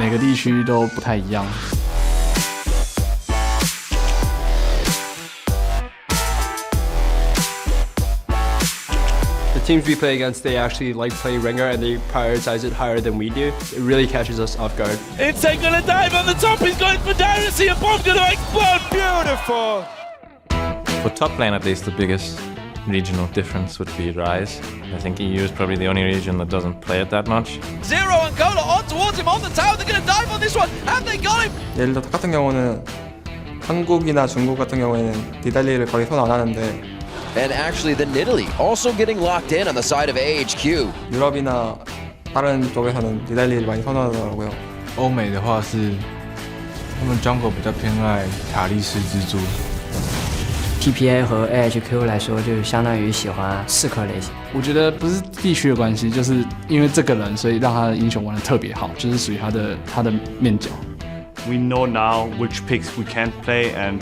每个地区都不太一样。The teams we play against, they actually like playing Ringer and they prioritize it higher than we do. It really catches us off guard. Insane gonna dive on the top, he's going for Dynasty, a bomb gonna explode, beautiful! For top lane at least, the biggest regional difference would be Rise. I think EU is probably the only region that doesn't play it that much. Zero and Cola on towards him on the tower, they're gonna dive on this one, have they got him? 예를 들어 같은 경우는 한국이나 중국 같은 경우에는 니달리를 거의 손 안 하는데 And actually, the Nidalee also getting locked in on the side of AHQ. 유럽이나 다른 쪽에서는 니달리를 많이 선호하더라고요. 欧美的话是他们 jungle 比较偏爱塔利斯蜘蛛。TPA 和 AHQ 来说，就相当于喜欢4颗类型。我觉得不是地区的关系，就是因为这个人，所以让他的英雄玩得特别好，就是属于他的面角。We know now which picks we can't play and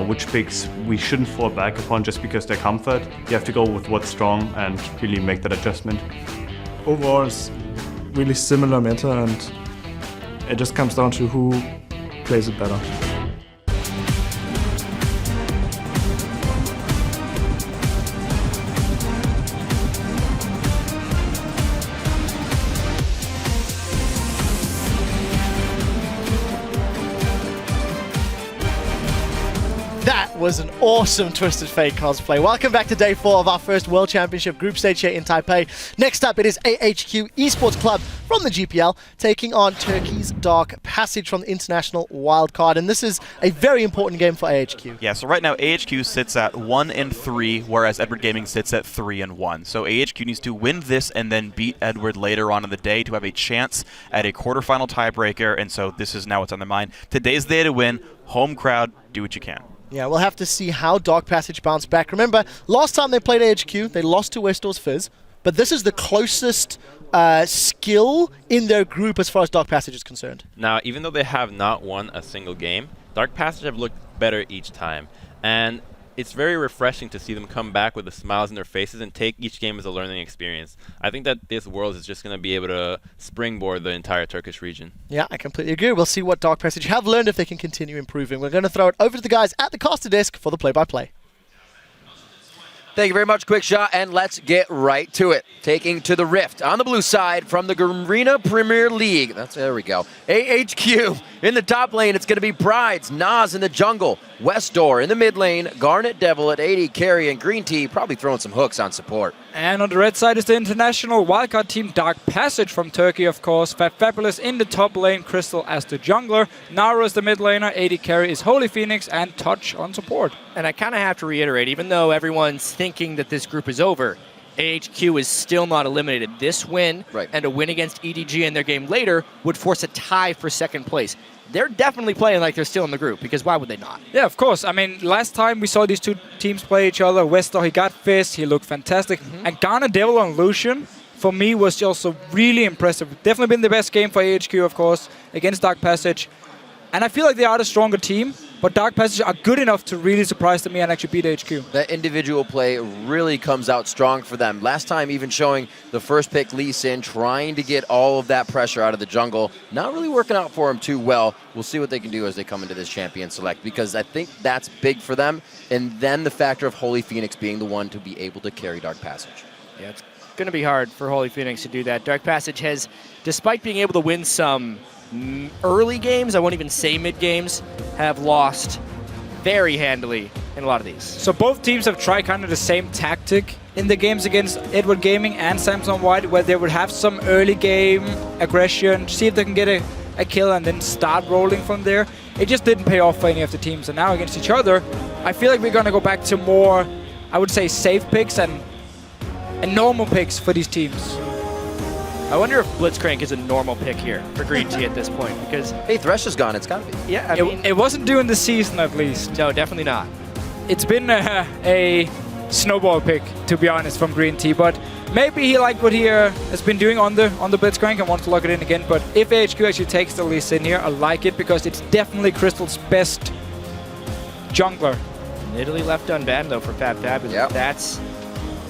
which picks we shouldn't fall back upon just because they're comfort. You have to go with what's strong and really make that adjustment. Overall, it's really similar meta, and it just comes down to who plays it better. That was an awesome Twisted Fate cosplay. Welcome back to day 4 of our first World Championship group stage here in Taipei. Next up, it is AHQ Esports Club from the GPL taking on Turkey's Dark Passage from the International Wildcard. And this is a very important game for AHQ. Yeah, so right now AHQ sits at 1-3, whereas Edward Gaming sits at 3-1. So AHQ needs to win this and then beat Edward later on in the day to have a chance at a quarterfinal tiebreaker. And so this is now what's on their mind. Today's the day to win. Home crowd, do what you can. Yeah, we'll have to see how Dark Passage bounce back. Remember, last time they played AHQ, they lost to Westall's Fizz, but this is the closest skill in their group as far as Dark Passage is concerned. Now, even though they have not won a single game, Dark Passage have looked better each time. And it's very refreshing to see them come back with the smiles in their faces and take each game as a learning experience. I think that this Worlds is just going to be able to springboard the entire Turkish region. Yeah, I completely agree. We'll see what Dark Passage have learned if they can continue improving. We're going to throw it over to the guys at the caster desk for the play-by-play. Thank you very much, Quick Shot, and let's get right to it. Taking to the Rift on the blue side from the Garena Premier League. There we go. AHQ in the top lane. It's going to be Brides, Nas in the jungle, Westdoor in the mid lane, Garnet Devil at 80 carry, and Green Tea probably throwing some hooks on support. And on the red side is the international wildcard team Dark Passage from Turkey, of course. Fabulous in the top lane, Crystal as the jungler, Naro is the mid laner, 80 carry is Holy Phoenix, and Touch on support. And I kind of have to reiterate, even though everyone's thinking that this group is over, AHQ is still not eliminated. This win and a win against EDG in their game later would force a tie for second place. They're definitely playing like they're still in the group, because why would they not? Yeah, of course. I mean, last time we saw these two teams play each other, Westor, he got Fizz, he looked fantastic. And Garnet Devil on Lucian, for me, was also really impressive. Definitely been the best game for AHQ, of course, against Dark Passage. And I feel like they are the stronger team, but Dark Passage are good enough to really surprise me and actually beat AHQ. That individual play really comes out strong for them. Last time even showing the first pick Lee Sin, trying to get all of that pressure out of the jungle. Not really working out for them too well. We'll see what they can do as they come into this champion select, because I think that's big for them. And then the factor of Holy Phoenix being the one to be able to carry Dark Passage. Yeah, it's going to be hard for Holy Phoenix to do that. Dark Passage has, despite being able to win some early games, I won't even say mid games, have lost very handily in a lot of these. So both teams have tried kind of the same tactic in the games against Edward Gaming and Samsung White, where they would have some early game aggression, see if they can get a kill and then start rolling from there. It just didn't pay off for any of the teams. And now against each other, I feel like we're going to go back to more, I would say, safe picks and normal picks for these teams. I wonder if Blitzcrank is a normal pick here for Green Tea at this point, because... Hey, Thresh is gone. It's got to be. Yeah, I mean... It wasn't during the season, at least. No, definitely not. It's been a snowball pick, to be honest, from Green Tea, but maybe he liked what he has been doing on the Blitzcrank and wants to lock it in again. But if AHQ actually takes the Lee Sin here, I like it, because it's definitely Crystal's best jungler. Italy left unbanned, though, for Fabulous. Yep. That's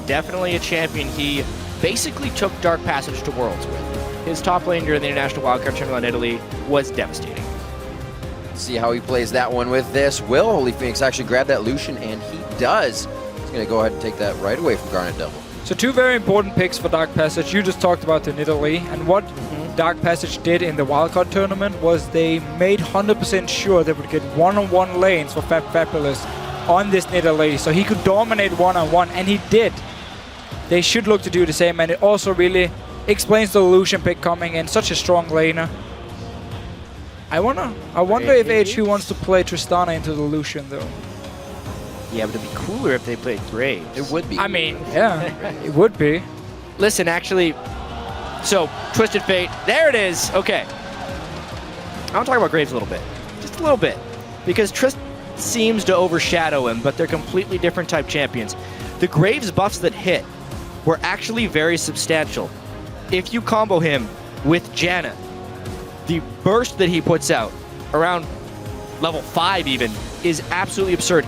definitely a champion he basically took Dark Passage to Worlds with. His top lane during the International Wildcard Tournament in Italy was devastating. See how he plays that one with this. Will Holy Phoenix actually grab that Lucian? And he does. He's going to go ahead and take that right away from Garnet Devil. So two very important picks for Dark Passage. You just talked about the Nidalee, and what Dark Passage did in the wildcard tournament was they made 100% sure they would get one-on-one lanes for Fabulous on this Nidalee, so he could dominate one-on-one, and he did. They should look to do the same, and it also really explains the Lucian pick coming in, such a strong laner. I wonder if AHQ wants to play Tristana into the Lucian though. Yeah, but it'd be cooler if they played Graves. It would be. I mean, yeah, it would be. Listen, actually, so Twisted Fate, there it is. Okay. I want to talk about Graves a little bit. Just a little bit. Because Trist seems to overshadow him, but they're completely different type champions. The Graves buffs that hit were actually very substantial. If you combo him with Janna, the burst that he puts out, around level 5 even, is absolutely absurd.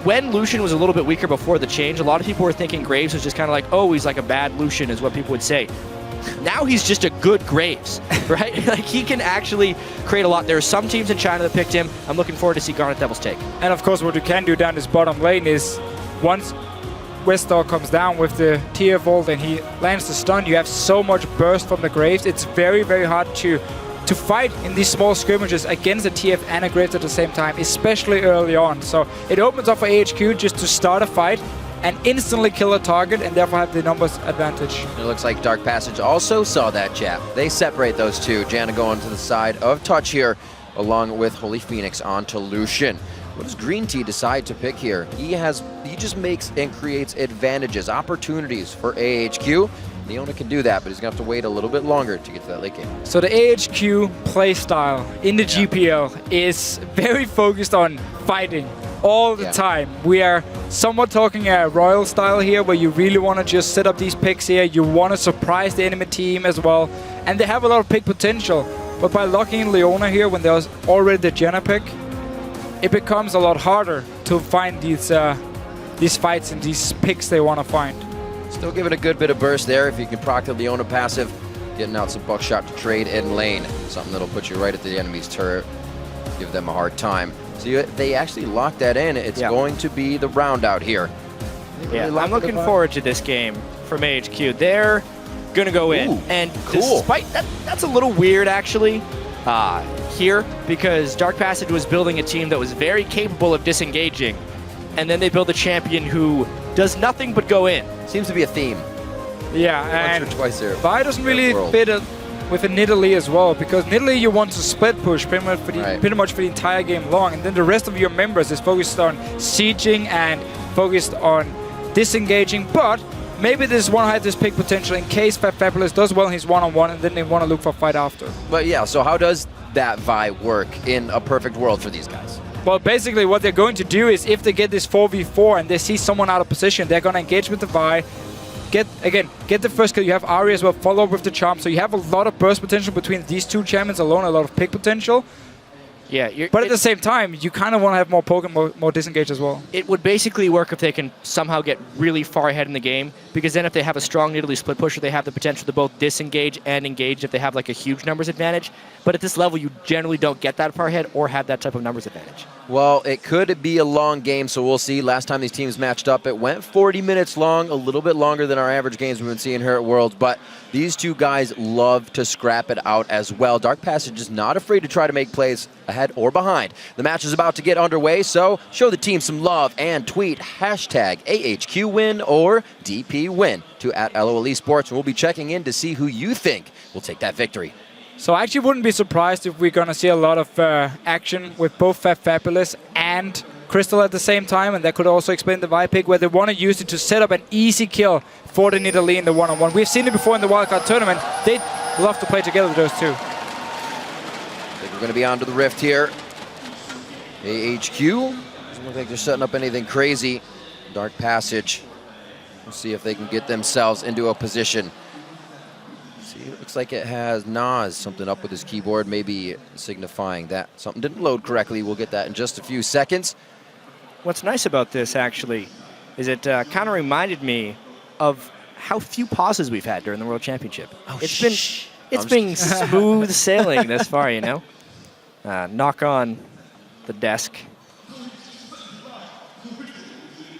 When Lucian was a little bit weaker before the change, a lot of people were thinking Graves was just kind of like, oh, he's like a bad Lucian, is what people would say. Now he's just a good Graves, right? Like, he can actually create a lot. There are some teams in China that picked him. I'm looking forward to see Garnet Devil's take. And of course, what you can do down this bottom lane is, once Westar comes down with the tier vault and he lands the stun, you have so much burst from the Graves. It's very, very hard to fight in these small skirmishes against a TF and a Graves at the same time, especially early on. So it opens up for AHQ just to start a fight and instantly kill a target and therefore have the numbers advantage. It looks like Dark Passage also saw that chat. They separate those two. Janna going to the side of Touch here, along with Holy Phoenix onto Lucian. What does Green Tea decide to pick here? He just makes and creates advantages, opportunities for AHQ. Leona can do that, but he's going to have to wait a little bit longer to get to that late game. So the AHQ playstyle in the GPL is very focused on fighting all the time. We are somewhat talking a royal style here, where you really want to just set up these picks here. You want to surprise the enemy team as well. And they have a lot of pick potential. But by locking in Leona here when there's already the Janna pick, it becomes a lot harder to find these fights and these picks they want to find. Still giving a good bit of burst there if you can proc the Leona passive. Getting out some buckshot to trade in lane. Something that'll put you right at the enemy's turret. Give them a hard time. So they actually lock that in. It's going to be the round out here. Yeah, I'm looking forward to this game from AHQ. They're going to go in. Ooh, and cool. Despite that's a little weird actually here, because Dark Passage was building a team that was very capable of disengaging. And then they build a champion who does nothing but go in. Seems to be a theme. Yeah, Once or twice there. Vi doesn't really fit with a Nidalee as well, because Nidalee you want to split push pretty much for the entire game long, and then the rest of your members is focused on sieging and focused on disengaging, but maybe this one had this pick potential in case Fabulous does well in his one-on-one, and then they want to look for a fight after. But yeah, so how does that Vi work in a perfect world for these guys? Well, basically what they're going to do is, if they get this 4v4 and they see someone out of position, they're going to engage with the Vi, get the first kill. You have Ahri as well, follow up with the charm, so you have a lot of burst potential between these two champions alone, a lot of pick potential. Yeah, but at the same time, you kind of want to have more poke and more disengage as well. It would basically work if they can somehow get really far ahead in the game, because then if they have a strong Nidalee split pusher, they have the potential to both disengage and engage if they have like a huge numbers advantage. But at this level, you generally don't get that far ahead or have that type of numbers advantage. Well, it could be a long game, so we'll see. Last time these teams matched up, it went 40 minutes long, a little bit longer than our average games we've been seeing here at Worlds, but these two guys love to scrap it out as well. Dark Passage is not afraid to try to make plays ahead or behind. The match is about to get underway, so show the team some love and tweet hashtag AHQ win or DP win to @LOL Esports, and we'll be checking in to see who you think will take that victory. So I actually wouldn't be surprised if we're going to see a lot of action with both Fabulous and Crystal at the same time, and that could also explain the Vi pick, where they want to use it to set up an easy kill for the Nidalee in the one-on-one. We've seen it before in the wildcard tournament. They love to play together, those two. I think we're going to be onto the rift here. AHQ doesn't look like they're setting up anything crazy. Dark Passage. We'll see if they can get themselves into a position. See, it looks like it has Nas something up with his keyboard, maybe signifying that something didn't load correctly. We'll get that in just a few seconds. What's nice about this, actually, is it kind of reminded me of how few pauses we've had during the World Championship. It's been smooth sailing this far, you know. Knock on the desk.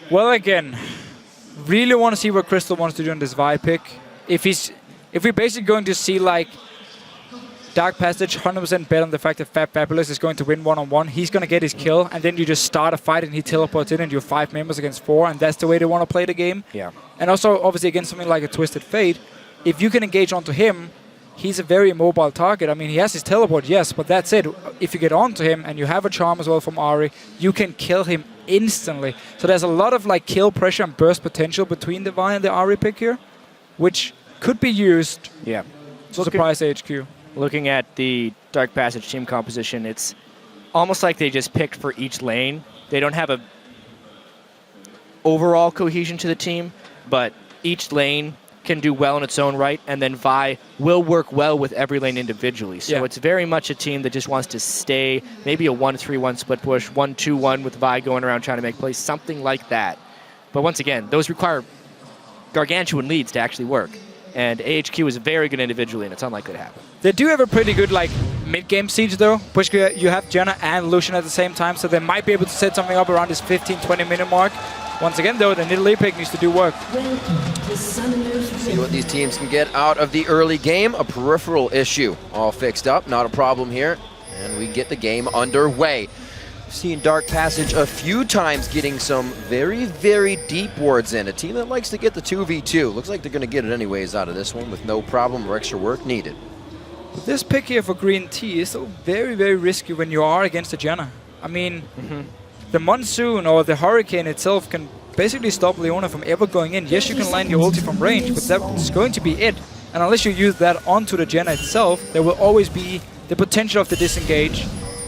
Well, again, really want to see what Crystal wants to do on this Vi pick. If we're basically going to see like Dark Passage 100% bet on the fact that Fabulous is going to win one-on-one, he's going to get his kill, and then you just start a fight and he teleports in and you're 5 members against 4, and that's the way they want to play the game. Yeah. And also, obviously, against something like a Twisted Fate, if you can engage onto him, he's a very mobile target. I mean, he has his teleport, yes, but that's it. If you get onto him and you have a charm as well from Ahri, you can kill him instantly. So there's a lot of like kill pressure and burst potential between the Vi and the Ahri pick here, which could be used to surprise AHQ. Looking at the Dark Passage team composition, it's almost like they just picked for each lane. They don't have a overall cohesion to the team, but each lane can do well in its own right, and then Vi will work well with every lane individually. So it's very much a team that just wants to stay, maybe a 1-3-1 split push, 1-2-1 with Vi going around trying to make plays, something like that. But once again, those require gargantuan leads to actually work. And AHQ is very good individually, and it's unlikely to happen. They do have a pretty good like mid-game siege though, push you have Jenna and Lucian at the same time, so they might be able to set something up around this 15-20 minute mark. Once again though, the Nidalee pick needs to do work. See what these teams can get out of the early game. A peripheral issue all fixed up, not a problem here, and we get the game underway. Seen Dark Passage a few times getting some very, very deep wards in. A team that likes to get the 2v2. Looks like they're going to get it anyways out of this one with no problem or extra work needed. This pick here for Green Tea is so very, very risky when you are against a Janna. I mean, the Monsoon or the Hurricane itself can basically stop Leona from ever going in. Yes, you can land your ulti from range, but that's going to be it. And unless you use that onto the Janna itself, there will always be the potential of the disengage.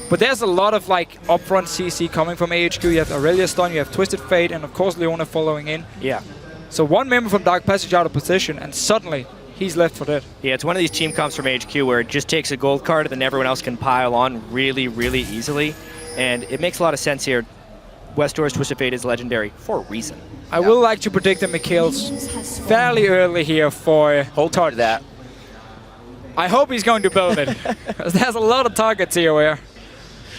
But there's a lot of like upfront CC coming from AHQ. You have Aurelia stun, you have Twisted Fate, and of course Leona following in. Yeah. So one member from Dark Passage out of position, and suddenly he's left for dead. Yeah, it's one of these team comps from AHQ where it just takes a gold card and then everyone else can pile on really, really easily. And it makes a lot of sense here. Westdoor's Twisted Fate is legendary for a reason. I will like to predict the Mikhail's fairly early here for Hold to that. I hope he's going to build it. There's a lot of targets here where...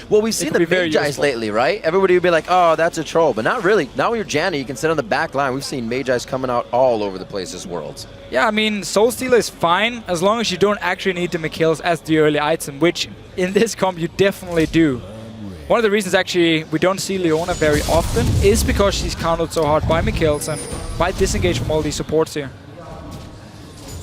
Well, we've seen the Magi lately, right? Everybody would be like, oh, that's a troll. But not really. Now when you're Janna, you can sit on the back line. We've seen Magi's coming out all over the place this Worlds. Yeah, I mean, Soul Stealer is fine as long as you don't actually need the Mikhails as the early item, which in this comp you definitely do. One of the reasons actually we don't see Leona very often is because she's countered so hard by Mikhails and by disengage from all these supports here.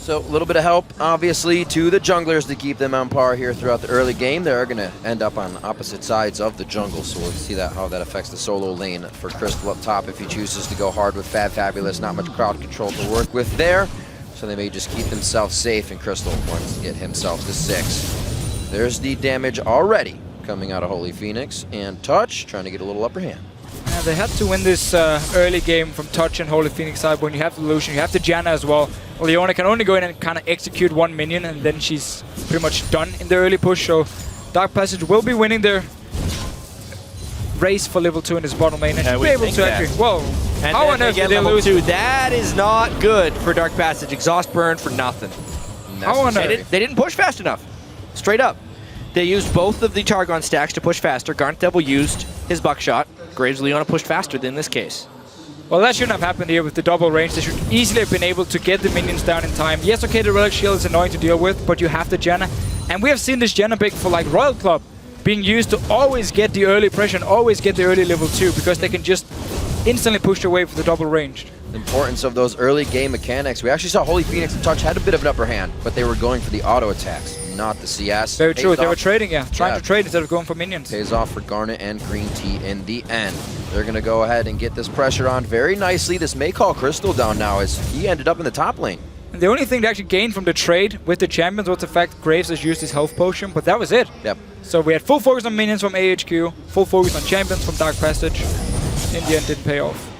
So a little bit of help, obviously, to the junglers to keep them on par here throughout the early game. They're going to end up on opposite sides of the jungle, so we'll see that how that affects the solo lane for Crystal up top if he chooses to go hard with Fabulous. Not much crowd control to work with there, so they may just keep themselves safe, and Crystal wants to get himself to 6. There's the damage already coming out of Holy Phoenix, and Touch trying to get a little upper hand. Yeah, they had to win this early game from Touch and Holy Phoenix side. When you have the Lucian, you have the Janna as well. Leona can only go in and kind of execute one minion, and then she's pretty much done in the early push. So Dark Passage will be winning their race for level 2 in this bottom lane, and should be able to actually... Whoa! And how on earth did they lose? 2. That is not good for Dark Passage. Exhaust burn for nothing. How on earth? They didn't push fast enough. Straight up. They used both of the Targon stacks to push faster. Garnet Devil used his buckshot. Graves Leona pushed faster than in this case. Well, that shouldn't have happened here with the double range. They should easily have been able to get the minions down in time. Yes, okay, the Relic Shield is annoying to deal with, but you have the Janna. And we have seen this Janna pick for like Royal Club being used to always get the early pressure and always get the early level 2 because they can just instantly push away for the double range. The importance of those early game mechanics. We actually saw Holy Phoenix and Touch had a bit of an upper hand, but they were going for the auto attacks, not the CS. Very true. They were trading, trying to trade instead of going for minions. Pays off for Garnet and Green Tea in the end. They're going to go ahead and get this pressure on very nicely. This may call Crystal down now as he ended up in the top lane. And the only thing they actually gained from the trade with the champions was the fact Graves has used his health potion, but that was it. Yep. So we had full focus on minions from AHQ, full focus on champions from Dark Passage. In the end, didn't pay off.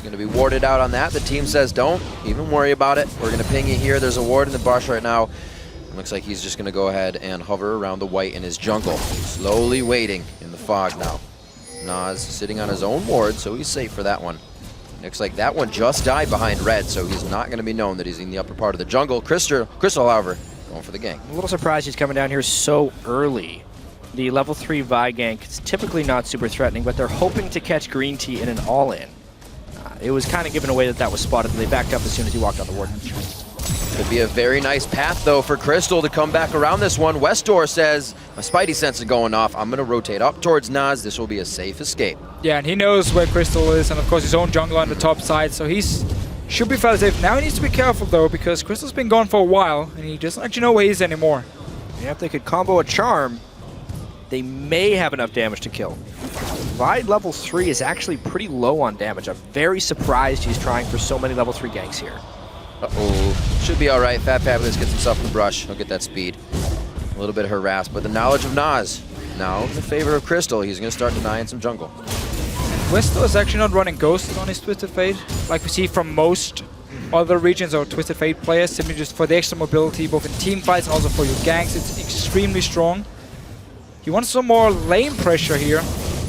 Going to be warded out on that. The team says don't even worry about it. We're going to ping you here. There's a ward in the bush right now. It looks like he's just going to go ahead and hover around the white in his jungle. Slowly waiting in the fog now. Nas sitting on his own ward, so he's safe for that one. Looks like that one just died behind red, so he's not going to be known that he's in the upper part of the jungle. Crystal, however, going for the gank. I'm a little surprised he's coming down here so early. The level 3 Vi gank is typically not super threatening, but they're hoping to catch Green Tea in an all-in. It was kind of given away that was spotted, and they backed up as soon as he walked on the ward. Could be a very nice path, though, for Crystal to come back around this one. Westdoor says, my Spidey sense is going off. I'm going to rotate up towards Nas. This will be a safe escape. Yeah, and he knows where Crystal is, and of course his own jungler on the top side, so should be fairly safe. Now he needs to be careful, though, because Crystal's been gone for a while, and he doesn't actually know where he is anymore. Yeah, if they could combo a charm, they may have enough damage to kill. Vi level 3 is actually pretty low on damage. I'm very surprised he's trying for so many level 3 ganks here. Uh-oh. Should be all right. Fat Fabulous gets himself in the brush. He'll get that speed. A little bit harassed, but the knowledge of Nas now in the favor of Crystal. He's going to start denying some jungle. Westel is actually not running Ghost on his Twisted Fate, like we see from most other regions or Twisted Fate players, simply just for the extra mobility, both in team fights and also for your ganks. It's extremely strong. He wants some more lane pressure here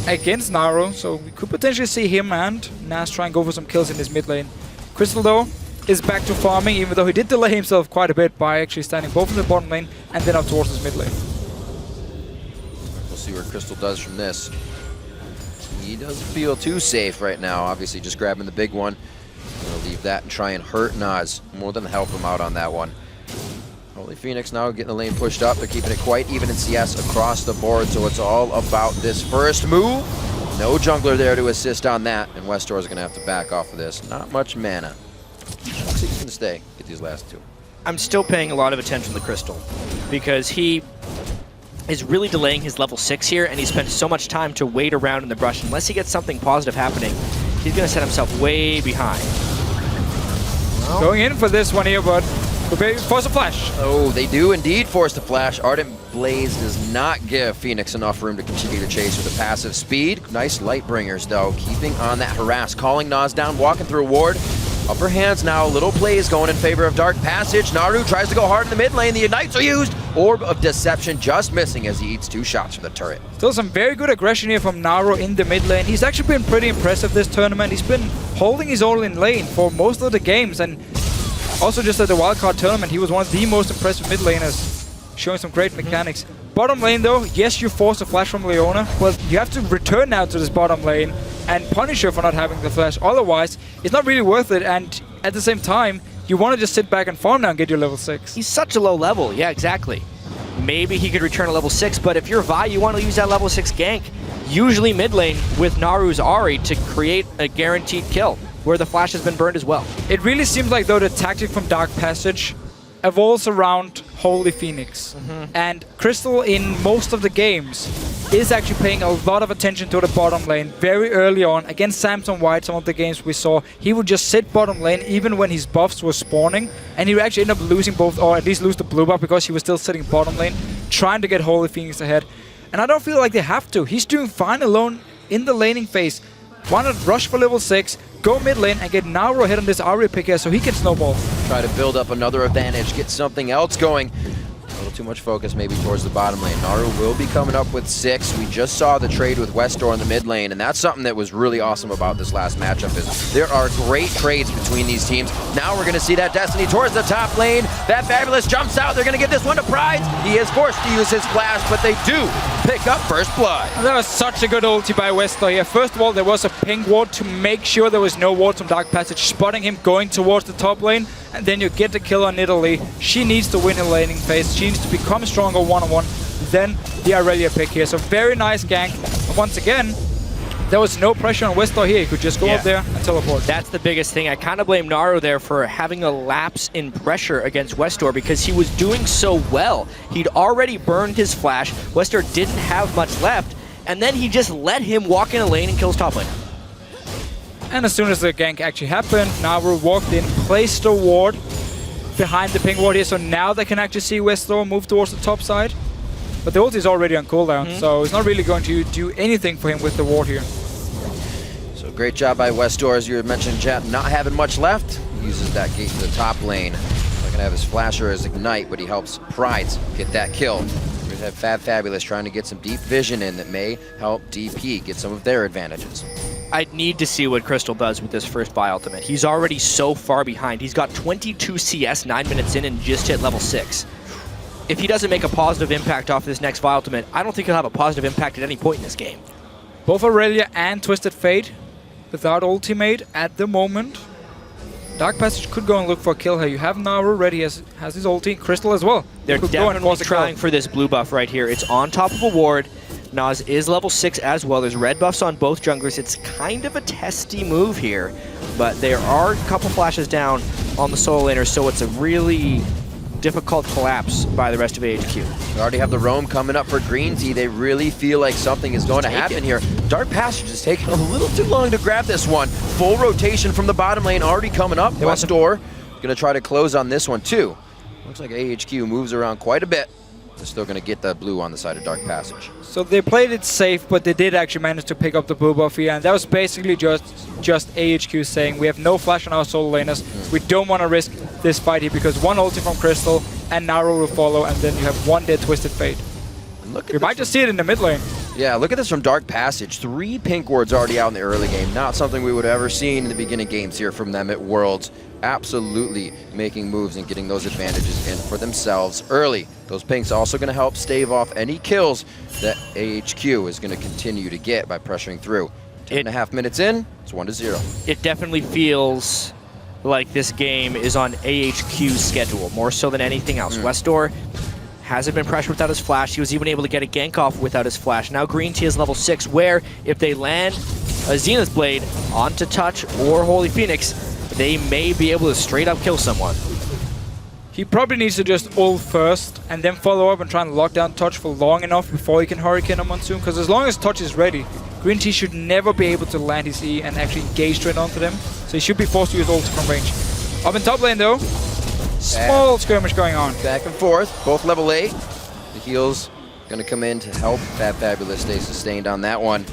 against Naru, so we could potentially see him and Nas try and go for some kills in his mid lane. Crystal, though, is back to farming, even though he did delay himself quite a bit by actually standing both in the bottom lane and then up towards his mid lane. We'll see what Crystal does from this. He doesn't feel too safe right now, obviously just grabbing the big one. Gonna leave that and try and hurt Nas, more than help him out on that one. Holy Phoenix now getting the lane pushed up. They're keeping it quite even in CS across the board, so it's all about this first move. No jungler there to assist on that, and Westor is going to have to back off of this. Not much mana. So he's going to stay, get these last two. I'm still paying a lot of attention to Crystal because he is really delaying his level 6 here, and he spent so much time to wait around in the brush. Unless he gets something positive happening, he's going to set himself way behind. Well, going in for this one here, but force a flash. Oh, they do indeed force the flash. Ardent Blaze does not give Phoenix enough room to continue to chase with a passive speed. Nice light bringers, though, keeping on that harass, calling Nas down, walking through a ward. Upper hands now, little plays going in favor of Dark Passage. Naru tries to go hard in the mid lane. The Ignites are used. Orb of Deception just missing as he eats 2 shots from the turret. Still some very good aggression here from Naru in the mid lane. He's actually been pretty impressive this tournament. He's been holding his own in lane for most of the games, and also just at the wildcard tournament, he was one of the most impressive mid laners, showing some great mechanics. Bottom lane though, yes, you force a flash from Leona, but you have to return now to this bottom lane and punish her for not having the flash. Otherwise, it's not really worth it, and at the same time, you want to just sit back and farm now and get your level 6. He's such a low level, yeah, exactly. Maybe he could return a level 6, but if you're Vi, you want to use that level 6 gank, usually mid lane with Naru's Ahri to create a guaranteed kill, where the flash has been burned as well. It really seems like, though, the tactic from Dark Passage evolves around Holy Phoenix. And Crystal, in most of the games, is actually paying a lot of attention to the bottom lane very early on. Against Samson White, some of the games we saw, he would just sit bottom lane even when his buffs were spawning, and he would actually end up losing both, or at least lose the blue buff because he was still sitting bottom lane, trying to get Holy Phoenix ahead. And I don't feel like they have to. He's doing fine alone in the laning phase. Why not rush for level 6, go mid lane, and get Naru ahead on this Ahri pick here so he can snowball. Try to build up another advantage, get something else going. A little too much focus maybe towards the bottom lane. Naru will be coming up with 6. We just saw the trade with Westor in the mid lane, and that's something that was really awesome about this last matchup is there are great trades between these teams. Now we're going to see that Destiny towards the top lane. That Fabulous jumps out. They're going to give this one to Prides. He is forced to use his flash, but they do pick up first blood. That was such a good ulti by Westor here. First of all, there was a ping ward to make sure there was no ward from Dark Passage, spotting him going towards the top lane, and then you get the kill on Italy. She needs to win her laning phase. She needs to become stronger one-on-one. Then the Aurelia pick here. So very nice gank. And once again, there was no pressure on Westor here. He could just go up there and teleport. That's the biggest thing. I kind of blame Naru there for having a lapse in pressure against Westor because he was doing so well. He'd already burned his flash. Westor didn't have much left, and then he just let him walk in a lane and kill his top lane. And as soon as the gank actually happened, Naru walked in, placed a ward behind the ping ward here, so now they can actually see Westor move towards the top side. But the ult is already on cooldown, so it's not really going to do anything for him with the ward here. So great job by Westor, as you mentioned, Chat, not having much left. He uses that gate to the top lane. Not going to have his flasher as Ignite, but he helps Prides get that kill. We're going to have Fabulous trying to get some deep vision in that may help DP get some of their advantages. I need to see what Crystal does with this first Vi ultimate. He's already so far behind. He's got 22 CS 9 minutes in and just hit level 6. If he doesn't make a positive impact off this next Vi ultimate, I don't think he'll have a positive impact at any point in this game. Both Aurelia and Twisted Fate without ultimate at the moment. Dark Passage could go and look for a kill here. You have Naru ready, has his ulti. Crystal as well. They're definitely trying for this blue buff right here. It's on top of a ward. Nas is level 6 as well. There's red buffs on both junglers. It's kind of a testy move here, but there are a couple flashes down on the solo laner, so it's a really difficult collapse by the rest of AHQ. We already have the roam coming up for Green Tea. They really feel like something is going to happen here. Dark Passage is taking a little too long to grab this one. Full rotation from the bottom lane already coming up. West door going to try to close on this one too. Looks like AHQ moves around quite a bit. They're still going to get the blue on the side of Dark Passage. So they played it safe, but they did actually manage to pick up the blue buff here, and that was basically just AHQ saying we have no flash on our solo laners. We don't want to risk this fight here because one ulti from Crystal and Naru will follow, and then you have one dead Twisted Fate. You might just see it in the mid lane. Yeah, look at this from Dark Passage. 3 pink wards already out in the early game. Not something we would have ever seen in the beginning games here from them at Worlds. Absolutely making moves and getting those advantages in for themselves early. Those pinks also going to help stave off any kills that AHQ is going to continue to get by pressuring through. 10.5 minutes in, it's 1-0. It definitely feels like this game is on AHQ's schedule, more so than anything else. Westdoor hasn't been pressured without his flash. He was even able to get a gank off without his flash. Now Green Tea is level 6, where if they land a Zenith Blade onto Touch or Holy Phoenix, they may be able to straight up kill someone. He probably needs to just ult first and then follow up and try and lock down Touch for long enough before he can Hurricane on Monsoon, because as long as Touch is ready, Green Tea should never be able to land his E and actually engage straight onto them. So he should be forced to use ult from range. Up in top lane though, small skirmish going on. Back and forth, both level 8. The heals going to come in to help Fabulous stay sustained on that one.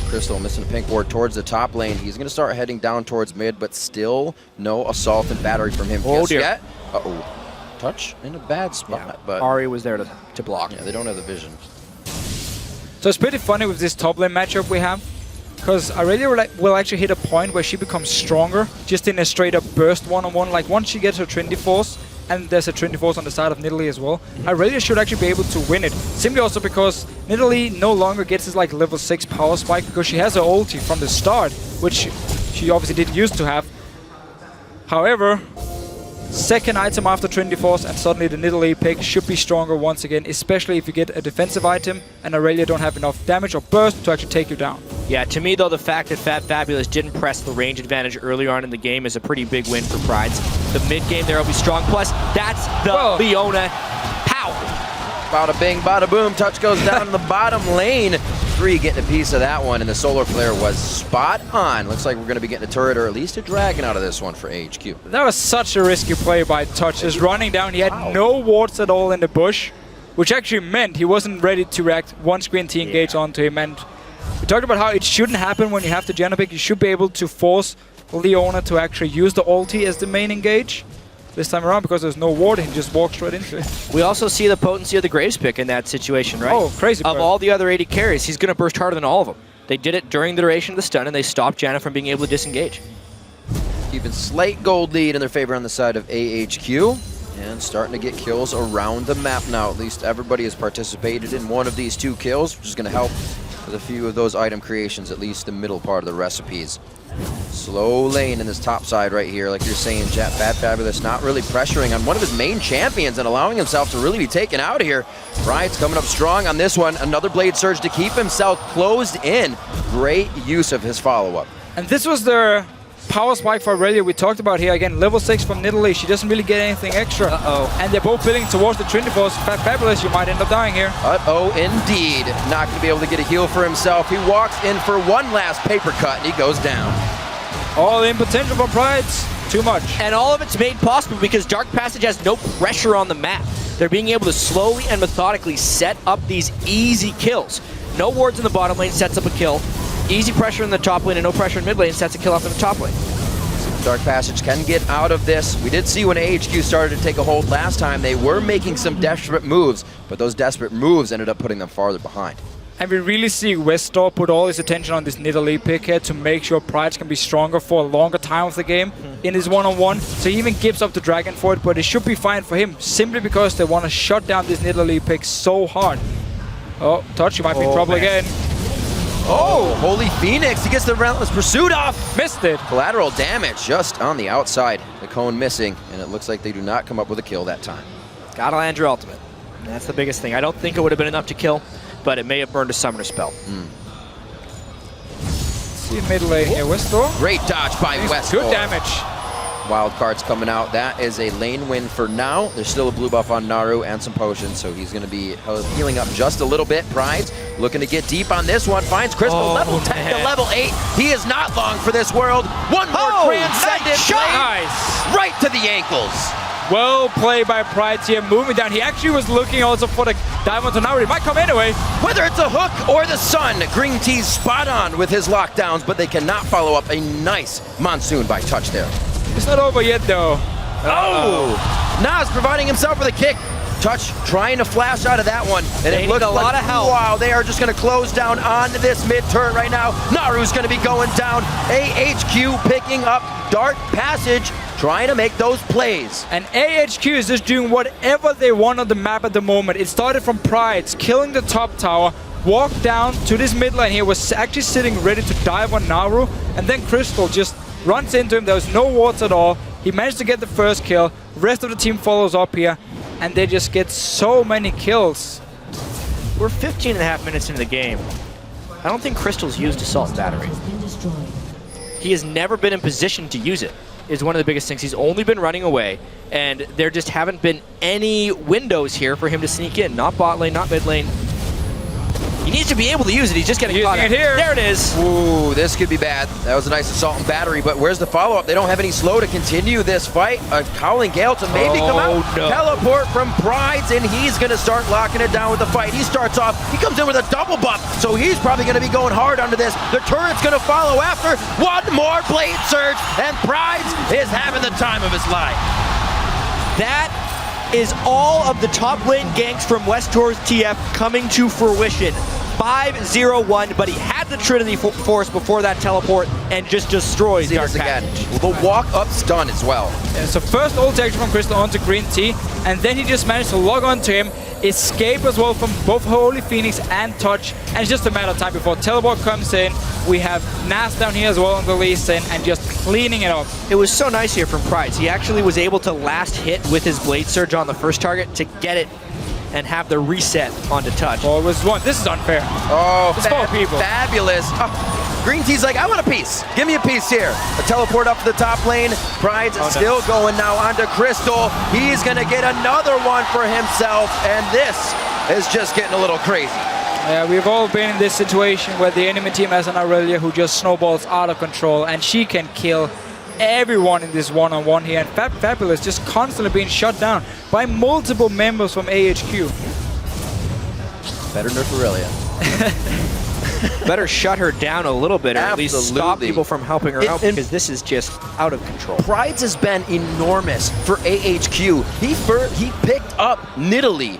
Crystal missing a pink ward towards the top lane. He's going to start heading down towards mid, but still no assault and battery from him just yet. Uh-oh. Touch in a bad spot, but Ari was there to block. Yeah, they don't have the vision. So it's pretty funny with this top lane matchup we have, because Aurelia will actually hit a point where she becomes stronger just in a straight up burst one-on-one. Like once she gets her Trinity Force, and there's a Trinity Force on the side of Nidalee as well, Aurelia should actually be able to win it. Simply also because Nidalee no longer gets his like level 6 power spike because she has her ulti from the start, which she obviously didn't used to have. However, second item after Trinity Force and suddenly the Nidalee pick should be stronger once again, especially if you get a defensive item and Aurelia don't have enough damage or burst to actually take you down. Yeah, to me though, the fact that Fabulous didn't press the range advantage earlier on in the game is a pretty big win for Prides. The mid game there will be strong, plus that's the Leona. Pow! Bada bing, bada boom, Touch goes down in the bottom lane. 3 getting a piece of that one, and the Solar Flare was spot on. Looks like we're going to be getting a turret or at least a dragon out of this one for AHQ. That was such a risky play by Touch, just running down. He had no wards at all in the bush, which actually meant he wasn't ready to react once Green Tea engaged onto him. And we talked about how it shouldn't happen when you have the Genopic. You should be able to force Leona to actually use the ulti as the main engage. This time around, because there's no ward, he just walks straight into it. We also see the potency of the Graves pick in that situation, right? Oh, crazy. Of all the other 80 carries, he's going to burst harder than all of them. They did it during the duration of the stun, and they stopped Janna from being able to disengage. Keeping slight gold lead in their favor on the side of AHQ. And starting to get kills around the map now. At least everybody has participated in one of these 2 kills, which is going to help with a few of those item creations, at least the middle part of the recipes. Slow lane in this top side right here, like you're saying, Fabulous not really pressuring on one of his main champions and allowing himself to really be taken out here. Bride's coming up strong on this one. Another Blade Surge to keep himself closed in. Great use of his follow-up. And this was the power spike for Aurelia we talked about here. Again, level 6 from Nidalee. She doesn't really get anything extra. And they're both building towards the Trinity Force. Fabulous, you might end up dying here. Indeed. Not going to be able to get a heal for himself. He walks in for one last paper cut, and he goes down. All in potential for Prides. Too much. And all of it's made possible because Dark Passage has no pressure on the map. They're being able to slowly and methodically set up these easy kills. No wards in the bottom lane sets up a kill. Easy pressure in the top lane and no pressure in mid lane sets a kill off in the top lane. Dark Passage can get out of this. We did see when AHQ started to take a hold last time, they were making some desperate moves, but those desperate moves ended up putting them farther behind. And we really see Westor put all his attention on this Nidalee pick here to make sure Prides can be stronger for a longer time of the game in his one-on-one. So he even gives up the Dragon for it, but it should be fine for him simply because they want to shut down this Nidalee pick so hard. Oh, Touch, you might be in trouble again. Oh, Holy Phoenix, he gets the Relentless Pursuit off. Missed it. Collateral damage just on the outside. The cone missing, and it looks like they do not come up with a kill that time. Gotta land your ultimate. That's the biggest thing. I don't think it would have been enough to kill, but it may have burned a summoner spell. See mid lane here, Westor. Great dodge by Westor. Good damage. Wild cards coming out. That is a lane win for now. There's still a blue buff on Naru and some potions, so he's going to be healing up just a little bit. Prides looking to get deep on this one. Finds Crystal level 10 to level 8. He is not long for this world. One more transcendent shot. Nice. Right to the ankles. Well played by Prides here, moving down. He actually was looking also for the dive onto Naru. He might come anyway. Whether it's a hook or the sun, Green Tea's spot on with his lockdowns, but they cannot follow up a nice monsoon by Touch there. It's not over yet, though. Nas providing himself with a kick. Touch trying to flash out of that one. And it looks a lot of help. Wow, they are just going to close down on this mid turret right now. Naru's going to be going down. AHQ picking up Dark Passage, trying to make those plays. And AHQ is just doing whatever they want on the map at the moment. It started from Prides, killing the top tower, walked down to this mid lane here, was actually sitting ready to dive on Naru, and then Crystal just runs into him. There was no wards at all. He managed to get the first kill. Rest of the team follows up here, and they just get so many kills. We're 15 and a half minutes into the game. I don't think Crystal's used Assault and Battery. He has never been in position to use it, is one of the biggest things. He's only been running away, and there just haven't been any windows here for him to sneak in. Not bot lane, not mid lane. He needs to be able to use it. He's just getting caught. Here. There it is. Ooh, this could be bad. That was a nice Assault and Battery, but where's the follow-up? They don't have any slow to continue this fight. A Howling Gale to maybe come out. No. Teleport from Prides, and he's going to start locking it down with the fight. He starts off. He comes in with a double buff, so he's probably going to be going hard under this. The turret's going to follow after. One more Blade Surge, and Prides is having the time of his life. That is all of the top lane ganks from Westor's TF coming to fruition. 5-0-1, but he had the Trinity Force before that teleport and just destroys Dark Passage. The walk-up stun as well. Yeah, so first ult action from Crystal onto Green Tea, and then he just managed to log onto him, escape as well from both Holy Phoenix and Touch, and it's just a matter of time before teleport comes in. We have Nas down here as well on the Lee Sin and just cleaning it up. It was so nice here from Prides. He actually was able to last hit with his Blade Surge on the first target to get it and have the reset onto Touch. Oh, it was one. This is unfair. Oh, it's 4 people. Fabulous. Oh, Green Tea's like, I want a piece. Give me a piece here. A teleport up to the top lane. Pride's still going now onto Crystal. He's going to get another one for himself, and this is just getting a little crazy. Yeah, we've all been in this situation where the enemy team has an Aurelia who just snowballs out of control, and she can kill everyone in this one-on-one here, and Fabulous just constantly being shut down by multiple members from AHQ. Better nerf Aurelia. Better shut her down a little bit, or at least stop Absolutely. people from helping her out, because this is just out of control. Prides has been enormous for AHQ. He picked up Nidalee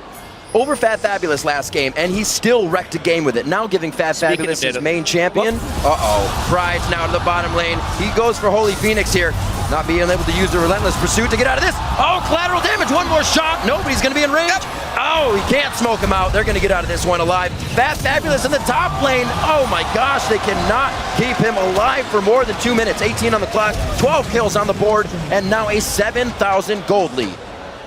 over Fat Fabulous last game, and he still wrecked a game with it. Now giving Fat Fabulous his main champion. Uh-oh. Pride's now to the bottom lane. He goes for Holy Phoenix here. Not being able to use the Relentless Pursuit to get out of this. Oh, collateral damage. One more shot. Nobody's going to be in range. Oh, he can't smoke him out. They're going to get out of this one alive. Fat Fabulous in the top lane. Oh my gosh, they cannot keep him alive for more than 2 minutes. 18 on the clock, 12 kills on the board, and now a 7,000 gold lead.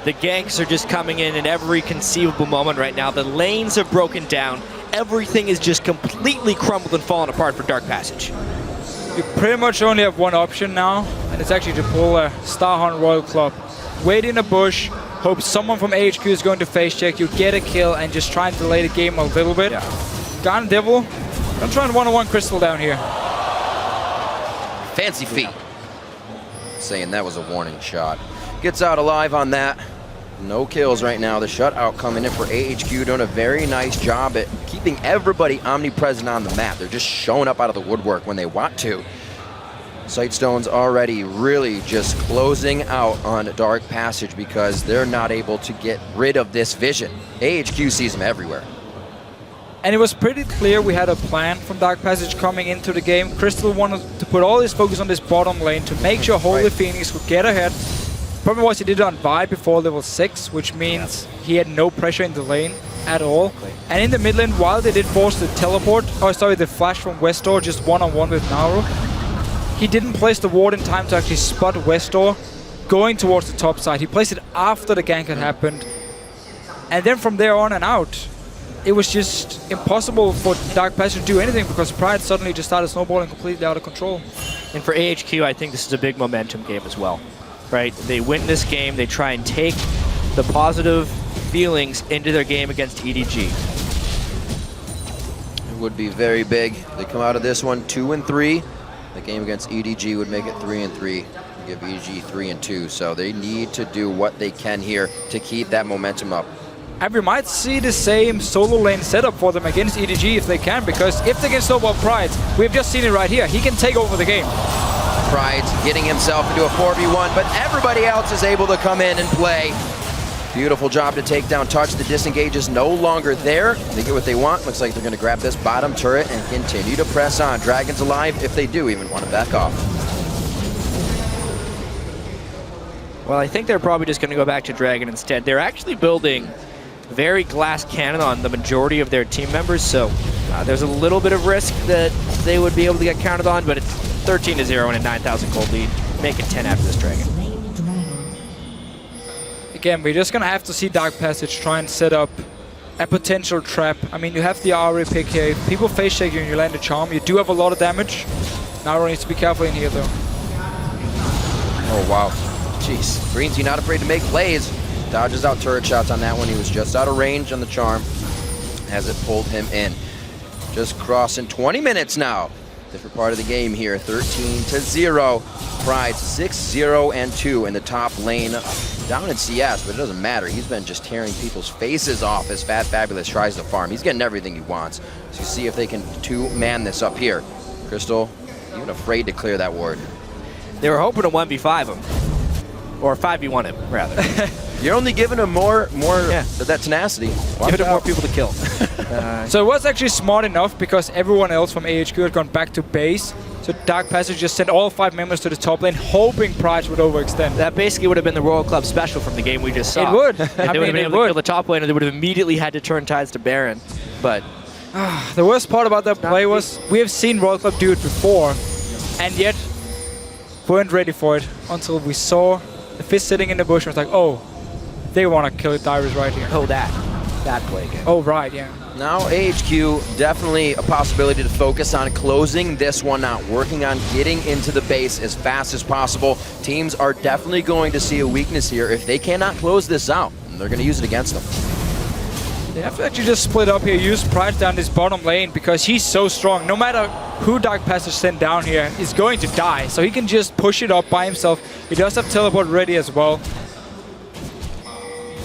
The ganks are just coming in every conceivable moment right now. The lanes have broken down. Everything is just completely crumbled and fallen apart for Dark Passage. You pretty much only have one option now, and it's actually to pull a Starhunt Royal Club. Wait in a bush, hope someone from AHQ is going to face check you, get a kill, and just try and delay the game a little bit. Garden Devil, I'm trying one-on-one Crystal down here. Fancy feet. Saying that was a warning shot. Gets out alive on that. No kills right now. The shutout coming in for AHQ, doing a very nice job at keeping everybody omnipresent on the map. They're just showing up out of the woodwork when they want to. Sightstone's already really just closing out on Dark Passage because they're not able to get rid of this vision. AHQ sees them everywhere. And it was pretty clear we had a plan from Dark Passage coming into the game. Crystal wanted to put all his focus on this bottom lane to make sure Holy Phoenix would get ahead. Problem was he did it on Vi before level 6, which means he had no pressure in the lane at all. And in the mid lane, while they did force the teleport, the flash from Westor just one-on-one with Naru, he didn't place the ward in time to actually spot Westor going towards the top side. He placed it after the gank had happened. And then from there on and out, it was just impossible for Dark Passage to do anything because Pride suddenly just started snowballing completely out of control. And for AHQ, I think this is a big momentum game as well, right? They win this game, they try and take the positive feelings into their game against EDG. It would be very big. They come out of this one 2-3. The game against EDG would make it 3-3. Give EDG 3-2. So they need to do what they can here to keep that momentum up. And we might see the same solo lane setup for them against EDG if they can, because if they can snowball Pride, we've just seen it right here. He can take over the game. Pride's getting himself into a 4v1, but everybody else is able to come in and play. Beautiful job to take down Touch. The disengage is no longer there. They get what they want. Looks like they're going to grab this bottom turret and continue to press on. Dragon's alive if they do even want to back off. Well, I think they're probably just going to go back to Dragon instead. They're actually building very glass cannon on the majority of their team members, so there's a little bit of risk that they would be able to get counted on, but it's 13-0 and a 9,000 gold lead. Make it 10 after this Dragon. Again, we're just going to have to see Dark Passage try and set up a potential trap. I mean, you have the Ari pick here. If people face shake you and you land a charm, you do have a lot of damage. Naru needs to be careful in here, though. Oh, wow. Jeez. Green Tea not afraid to make plays. Dodges out turret shots on that one. He was just out of range on the charm as it pulled him in. Just crossing 20 minutes now. Different part of the game here. 13-0. Pride 6-0-2 in the top lane. Down in CS, but it doesn't matter. He's been just tearing people's faces off as Fat Fabulous tries to farm. He's getting everything he wants. So you see if they can two-man this up here. Crystal, even afraid to clear that ward. They were hoping to 1v5 him. Or 5v1 him, rather. You're only giving him more of that tenacity. Giving him more people to kill. So it was actually smart enough because everyone else from AHQ had gone back to base. So Dark Passage just sent all 5 members to the top lane, hoping Pride would overextend. That basically would have been the Royal Club special from the game we just saw. It would. They would have been able to kill the top lane, and they would have immediately had to turn tides to Baron. But the worst part about that play was we have seen Royal Club do it before, and yet weren't ready for it until we saw the Fist sitting in the bush and was like, oh, they want to kill Dyrus right here. Oh, that play again. Oh, right, yeah. Now AHQ, definitely a possibility to focus on closing this one out, working on getting into the base as fast as possible. Teams are definitely going to see a weakness here if they cannot close this out, and they're going to use it against them. They have to actually just split up here, use Pride down this bottom lane because he's so strong. No matter who Dark Passage sent down here, is going to die. So he can just push it up by himself. He does have teleport ready as well.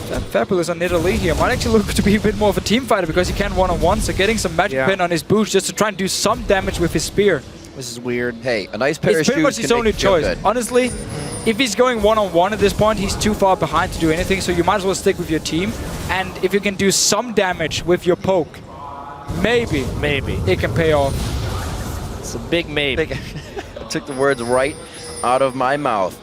That Fabulous on Nidalee here might actually look to be a bit more of a team fighter because he can one-on-one, so getting some magic pin on his boots just to try and do some damage with his spear. This is weird. Hey, a nice pair of shoes. It's pretty much his only choice. Honestly, if he's going one-on-one at this point, he's too far behind to do anything, so you might as well stick with your team. And if you can do some damage with your poke, maybe it can pay off. It's a big maybe. I took the words right out of my mouth.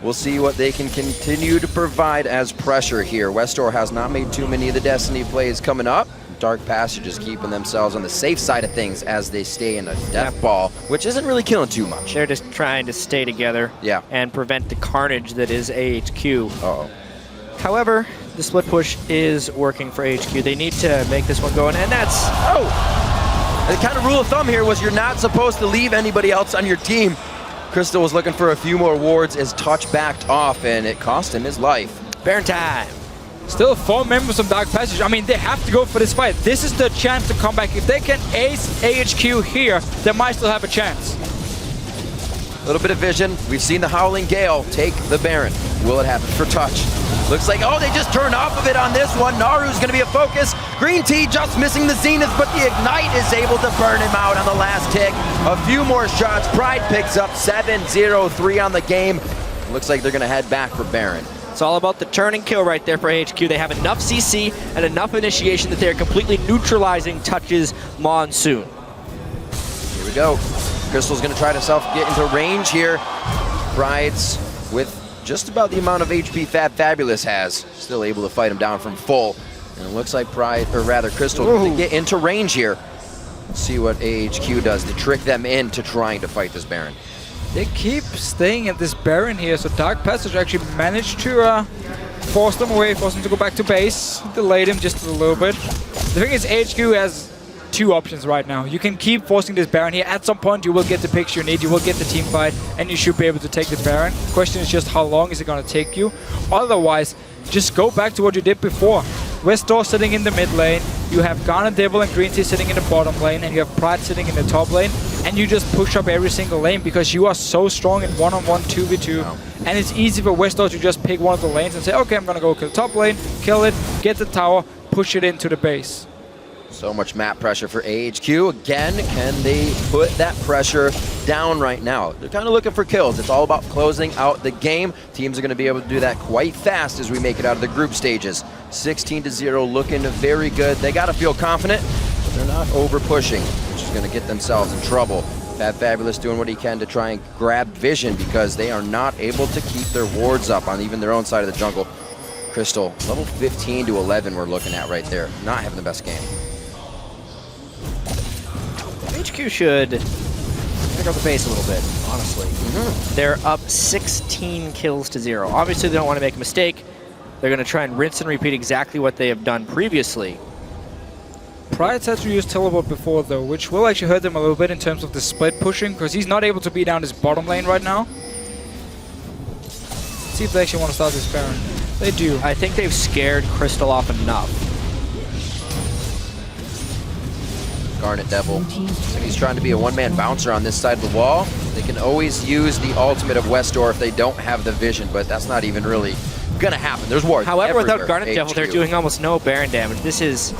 We'll see what they can continue to provide as pressure here. Westor has not made too many of the Destiny plays coming up. Dark Passage is keeping themselves on the safe side of things as they stay in a death ball, which isn't really killing too much. They're just trying to stay together and prevent the carnage that is AHQ. Uh-oh. However, the split push is working for AHQ. They need to make this one go, and that's... Oh! The kind of rule of thumb here was you're not supposed to leave anybody else on your team. Crystal was looking for a few more wards as Touch backed off, and it cost him his life. Baron time. Still 4 members of Dark Passage. I mean, they have to go for this fight. This is the chance to come back. If they can ace AHQ here, they might still have a chance. A little bit of vision. We've seen the Howling Gale take the Baron. Will it happen for Touch? Looks like, oh, they just turned off of it on this one. Naru's going to be a focus. Green Tea just missing the Zenith, but the Ignite is able to burn him out on the last tick. A few more shots. Pride picks up 7-0-3 on the game. Looks like they're going to head back for Baron. It's all about the turn and kill right there for AHQ. They have enough CC and enough initiation that they're completely neutralizing Touch's Monsoon. Here we go. Crystal's going to try to get into range here. Pride's with just about the amount of HP Fabulous has, still able to fight him down from full. And it looks like Crystal to get into range here. Let's see what AHQ does to trick them into trying to fight this Baron. They keep staying at this Baron here, so Dark Passage actually managed to force them away, force them to go back to base, delayed him just a little bit. The thing is, AHQ has two options right now. You can keep forcing this Baron here. At some point, you will get the picks you need, you will get the team fight, and you should be able to take the Baron. The question is just how long is it going to take you? Otherwise, just go back to what you did before. Westdoor sitting in the mid lane, you have Garnet Devil and Green Tea sitting in the bottom lane, and you have Pride sitting in the top lane, and you just push up every single lane because you are so strong in one-on-one 2v2. Wow. And it's easy for Westdoor to just pick one of the lanes and say, okay, I'm gonna go kill the top lane, kill it, get the tower, push it into the base. So much map pressure for AHQ. Again, can they put that pressure down right now? They're kind of looking for kills. It's all about closing out the game. Teams are going to be able to do that quite fast as we make it out of the group stages. 16-0, looking very good. They got to feel confident, but they're not over pushing, which is going to get themselves in trouble. Fabulous doing what he can to try and grab vision because they are not able to keep their wards up on even their own side of the jungle. Crystal, level 15 to 11 we're looking at right there. Not having the best game. HQ should pick up the pace a little bit, honestly. They're up 16 kills to 0. Obviously, they don't want to make a mistake. They're going to try and rinse and repeat exactly what they have done previously. Pride's had to use teleport before, though, which will actually hurt them a little bit in terms of the split pushing, because he's not able to be down his bottom lane right now. Let's see if they actually want to start this Baron. They do. I think they've scared Crystal off enough. Garnet Devil. So he's trying to be a one-man bouncer on this side of the wall. They can always use the ultimate of Westdoor if they don't have the vision, but that's not even really gonna happen. There's wards. However, everywhere. without Garnet Devil, they're doing almost no Baron damage. This is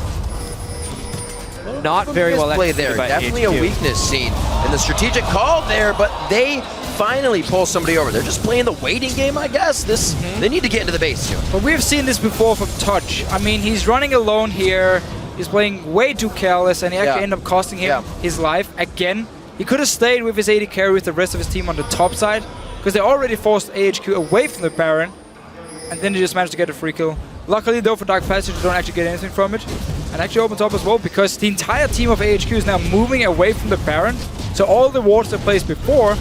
not very well executed there. by Definitely AHQ. a weakness seen in the strategic call there, but they finally pull somebody over. They're just playing the waiting game, I guess. They need to get into the base soon. But we've seen this before from Touch. I mean, he's running alone here. He's playing way too careless, and he actually ended up costing him his life again. He could have stayed with his AD carry with the rest of his team on the top side, because they already forced AHQ away from the Baron, and then they just managed to get a free kill. Luckily, though, for Dark Passage, they don't actually get anything from it. And actually opens up as well, because the entire team of AHQ is now moving away from the Baron, so all the wards they placed before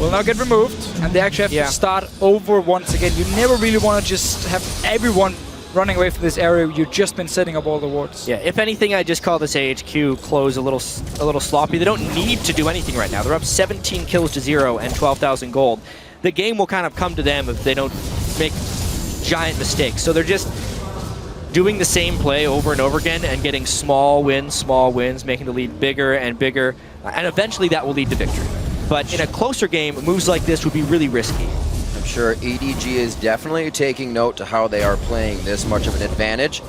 will now get removed, and they actually have to start over once again. You never really want to just have everyone running away from this area. You've just been setting up all the wards. Yeah, if anything, I just call this AHQ close a little sloppy. They don't need to do anything right now. They're up 17 kills to 0 and 12,000 gold. The game will kind of come to them if they don't make giant mistakes. So they're just doing the same play over and over again and getting small wins, making the lead bigger and bigger, and eventually that will lead to victory. But in a closer game, moves like this would be really risky. I'm sure EDG is definitely taking note to how they are playing this much of an advantage.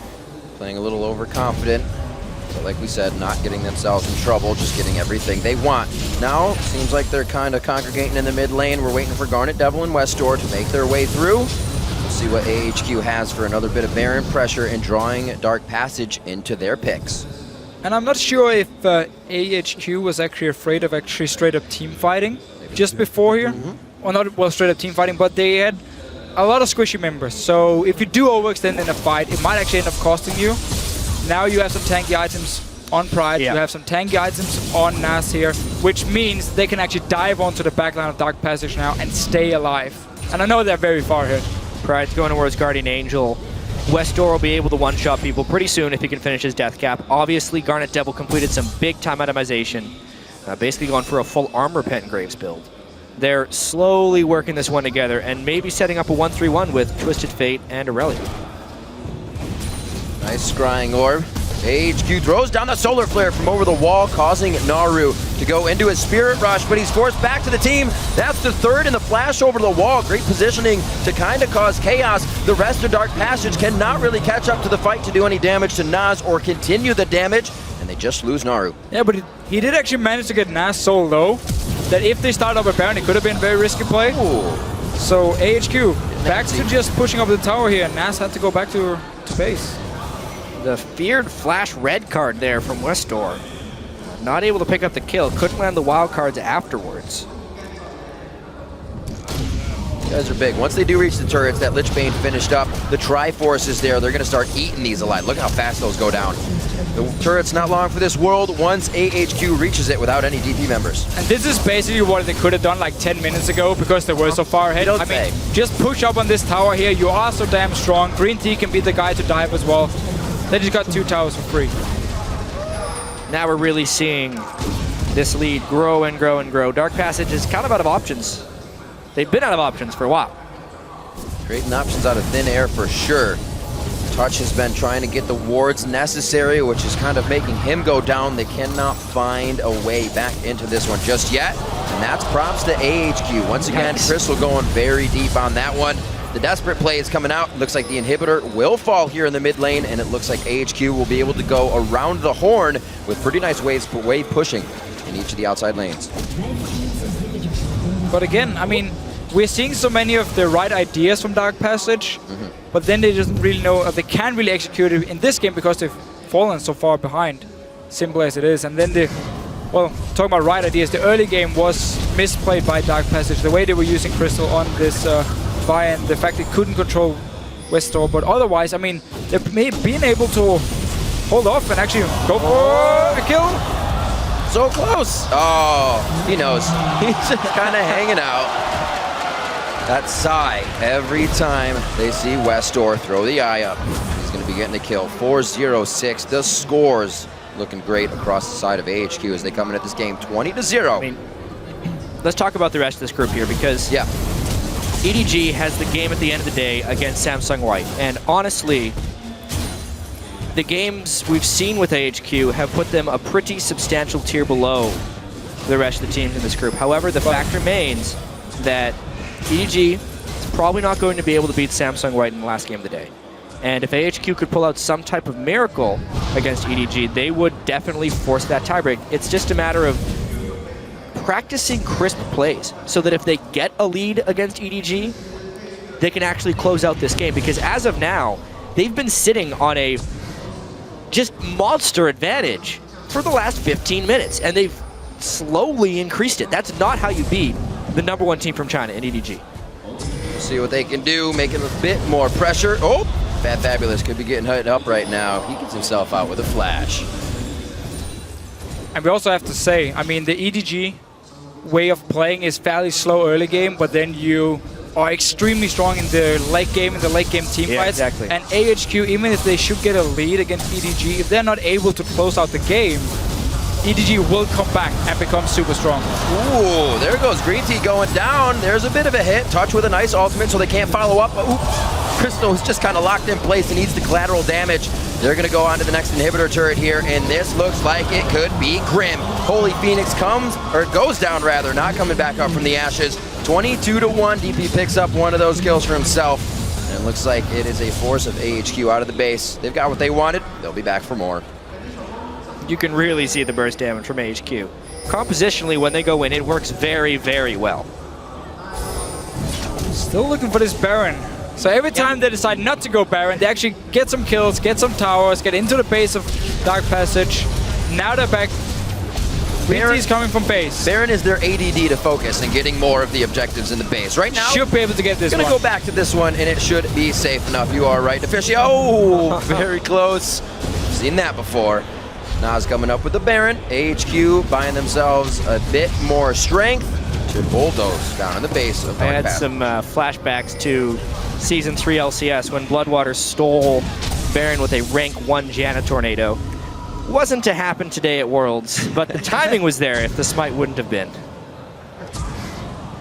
Playing a little overconfident, but like we said, not getting themselves in trouble, just getting everything they want. Now, seems like they're kind of congregating in the mid lane. We're waiting for Garnet Devil and Westdoor to make their way through. We'll see what AHQ has for another bit of Baron pressure and drawing Dark Passage into their picks. And I'm not sure if AHQ was actually afraid of actually straight up team fighting just before here. Well, not straight up team fighting, but they had a lot of squishy members. So if you do overextend in a fight, it might actually end up costing you. Now you have some tanky items on Pride, you have some tanky items on Nas here, which means they can actually dive onto the backline of Dark Passage now and stay alive. And I know they're very far ahead. Pride's going towards Guardian Angel. Westdoor will be able to one-shot people pretty soon if he can finish his death cap. Obviously, Garnet Devil completed some big-time itemization, basically going for a full Armor Pengraves build. They're slowly working this one together and maybe setting up a 1-3-1 with Twisted Fate and Aurelia. Nice scrying orb. AHQ throws down the solar flare from over the wall, causing Naru to go into his Spirit Rush, but he's forced back to the team. That's the third in the flash over the wall. Great positioning to kind of cause chaos. The rest of Dark Passage cannot really catch up to the fight to do any damage to Nas or continue the damage, and they just lose Naru. Yeah, but he did actually manage to get Nas so low that if they start up a Baron, it could have been a very risky play. So AHQ back to just pushing up the tower here. Nas had to go back to base. The feared flash red card there from Westdoor. Not able to pick up the kill. Couldn't land the wild cards afterwards. Guys are big. Once they do reach the turrets, that Lich Bane finished up. The Triforce is there. They're going to start eating these alive. Look how fast those go down. The turret's not long for this world once AHQ reaches it without any DP members. And this is basically what they could have done like 10 minutes ago because they were so far ahead. I mean, just push up on this tower here. You are so damn strong. Green Tea can be the guy to dive as well. They just got 2 towers for free. Now we're really seeing this lead grow and grow and grow. Dark Passage is kind of out of options. They've been out of options for a while. Creating options out of thin air for sure. Touch has been trying to get the wards necessary, which is kind of making him go down. They cannot find a way back into this one just yet. And that's props to AHQ. Once again, Crystal going very deep on that one. The desperate play is coming out. Looks like the inhibitor will fall here in the mid lane, and it looks like AHQ will be able to go around the horn with pretty nice wave pushing in each of the outside lanes. But again, I mean, we're seeing so many of the right ideas from Dark Passage, but then they doesn't really know if they can really execute it in this game because they've fallen so far behind, simple as it is. And then well, talking about right ideas, the early game was misplayed by Dark Passage. The way they were using Crystal on this buy and the fact they couldn't control Westdoor, but otherwise, I mean, they've been able to hold off and actually go for a kill. So close. Oh, he knows. He's just kind of hanging out. That sigh every time they see Westdoor throw the eye up. He's going to be getting the kill. 4-0-6. The scores looking great across the side of AHQ as they come into this game 20-0. I mean, let's talk about the rest of this group here because EDG has the game at the end of the day against Samsung White. And honestly, the games we've seen with AHQ have put them a pretty substantial tier below the rest of the teams in this group. However, the fact remains that EDG is probably not going to be able to beat Samsung White in the last game of the day. And if AHQ could pull out some type of miracle against EDG, they would definitely force that tiebreak. It's just a matter of practicing crisp plays so that if they get a lead against EDG, they can actually close out this game. Because as of now, they've been sitting on a just monster advantage for the last 15 minutes, and they've slowly increased it. That's not how you beat the #1 team from China in EDG. We'll see what they can do, making a bit more pressure. Oh, Bad Fabulous could be getting hit up right now. He gets himself out with a flash. And we also have to say, I mean, the EDG way of playing is fairly slow early game, but then you are extremely strong in the late game, team fights. Exactly. And AHQ, even if they should get a lead against EDG, if they're not able to close out the game, EDG will come back and become super strong. Ooh, there goes Green Tea going down. There's a bit of a hit. Touch with a nice ultimate so they can't follow up. But oops, Crystal is just kind of locked in place and needs the collateral damage. They're going to go on to the next inhibitor turret here, and this looks like it could be grim. Holy Phoenix goes down rather, not coming back up from the ashes. 22-1, DP picks up one of those kills for himself. And it looks like it is a force of AHQ out of the base. They've got what they wanted. They'll be back for more. You can really see the burst damage from AHQ. Compositionally, when they go in, it works very, very well. Still looking for this Baron. So every time they decide not to go Baron, they actually get some kills, get some towers, get into the base of Dark Passage. Now they're back. Baron is coming from base. Baron is their ADD to focus and getting more of the objectives in the base. Right now, should be able to get this one. Gonna go back to this one, and it should be safe enough. You are right, Officio. Oh, very close. Seen that before. Nas coming up with the Baron. AHQ buying themselves a bit more strength to bulldoze down in the base of I Dark had Path. some flashbacks to Season 3 LCS when Bloodwater stole Baron with a rank 1 Janna Tornado. Wasn't to happen today at Worlds, but the timing was there if the smite wouldn't have been.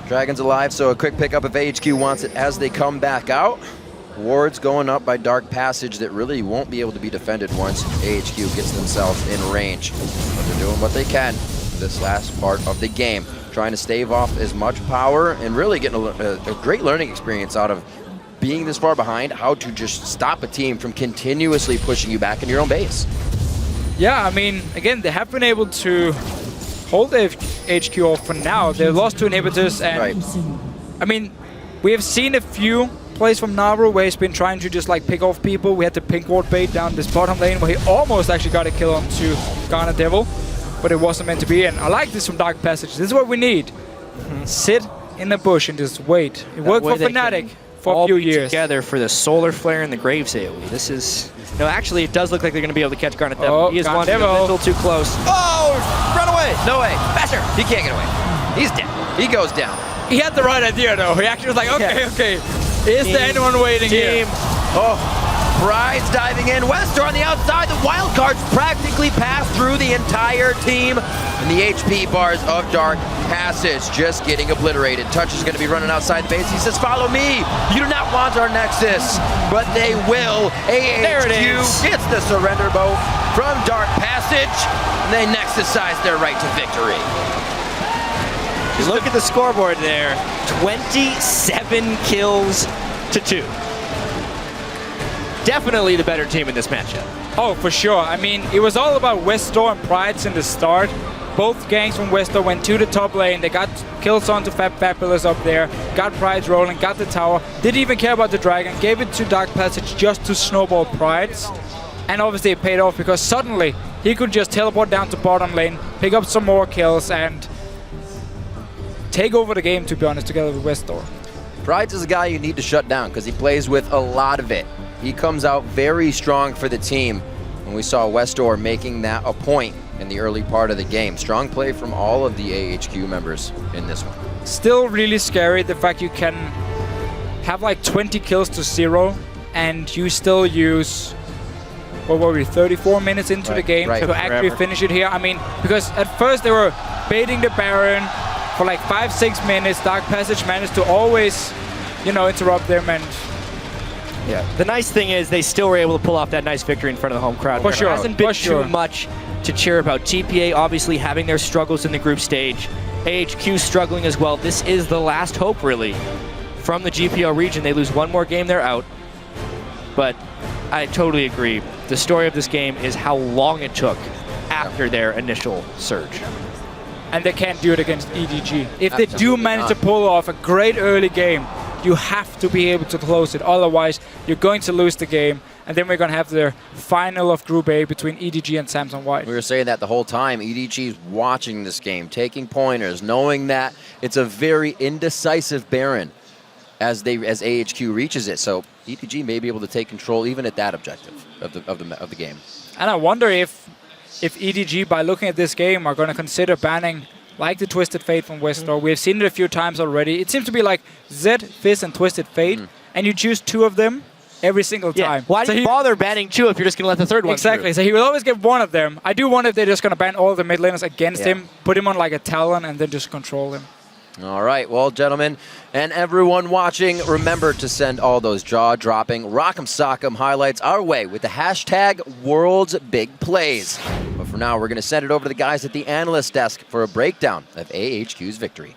Dragon's alive, so a quick pickup if AHQ wants it as they come back out. Wards going up by Dark Passage that really won't be able to be defended once AHQ gets themselves in range. But they're doing what they can this last part of the game, trying to stave off as much power and really getting a great learning experience out of being this far behind, how to just stop a team from continuously pushing you back in your own base. Yeah, I mean, again, they have been able to hold the HQ off for now. They lost 2 inhibitors, and I mean, We have seen a few plays from Naru where he's been trying to just like pick off people. We had the pink ward bait down this bottom lane where he almost actually got a kill onto Ghana Devil, but it wasn't meant to be. And I like this from Dark Passage. This is what we need. Sit in the bush and just wait. It worked for Fnatic for a few years. Together for the Solar Flare and the Graves AoE. This is... No, actually, it does look like they're going to be able to catch Garnet Devil. He is one a little too close. Oh, run away. No way. Faster. He can't get away. He's dead. He goes down. He had the right idea, though. He actually was like, okay. Is there anyone waiting here? Oh, Pride's diving in. Westor on the outside. The wild cards practically pass through the entire team. And the HP bars of Dark Passage just getting obliterated. Touch is going to be running outside the base. He says, follow me. You do not want our Nexus. But they will. AHQ gets the surrender bow from Dark Passage. And they Nexus-size their right to victory. Look at the scoreboard there. 27 kills to 2. Definitely the better team in this matchup. Oh, for sure. I mean, it was all about Westor and Prides in the start. Both gangs from Westor went to the top lane. They got kills onto Fabulous up there, got Prides rolling, got the tower. Didn't even care about the dragon, gave it to Dark Passage just to snowball Prides. And obviously it paid off because suddenly he could just teleport down to bottom lane, pick up some more kills, and take over the game, to be honest, together with Westor. Prides is a guy you need to shut down because he plays with a lot of it. He comes out very strong for the team. And we saw Westor making that a point in the early part of the game. Strong play from all of the AHQ members in this one. Still really scary, the fact you can have like 20 kills to 0 and you still use, what were we, 34 minutes into the game to actually finish it here. I mean, because at first they were baiting the Baron for like 5-6 minutes. Dark Passage managed to always, interrupt them, and yeah. The nice thing is they still were able to pull off that nice victory in front of the home crowd. For sure. There hasn't been too much to cheer about. TPA obviously having their struggles in the group stage. AHQ struggling as well. This is the last hope, really, from the GPL region. They lose one more game, they're out. But I totally agree. The story of this game is how long it took after their initial surge. And they can't do it against EDG. If they do manage to pull off a great early game, you have to be able to close it. Otherwise, you're going to lose the game. And then we're going to have the final of Group A between EDG and Samsung White. We were saying that the whole time. EDG is watching this game, taking pointers, knowing that it's a very indecisive Baron as AHQ reaches it. So EDG may be able to take control even at that objective of the game. And I wonder if EDG, by looking at this game, are going to consider banning like the Twisted Fate from Westor. We've seen it a few times already. It seems to be like Zed, Fizz, and Twisted Fate, and you choose 2 of them every single time. Why do you bother banning 2 if you're just going to let the third one Exactly. So he will always get one of them. I do wonder if they're just going to ban all the mid laners against him, put him on like a Talon, and then just control him. All right, well, gentlemen, and everyone watching, remember to send all those jaw-dropping, rock'em sock'em highlights our way with the hashtag World's Big Plays. But for now, we're going to send it over to the guys at the analyst desk for a breakdown of AHQ's victory.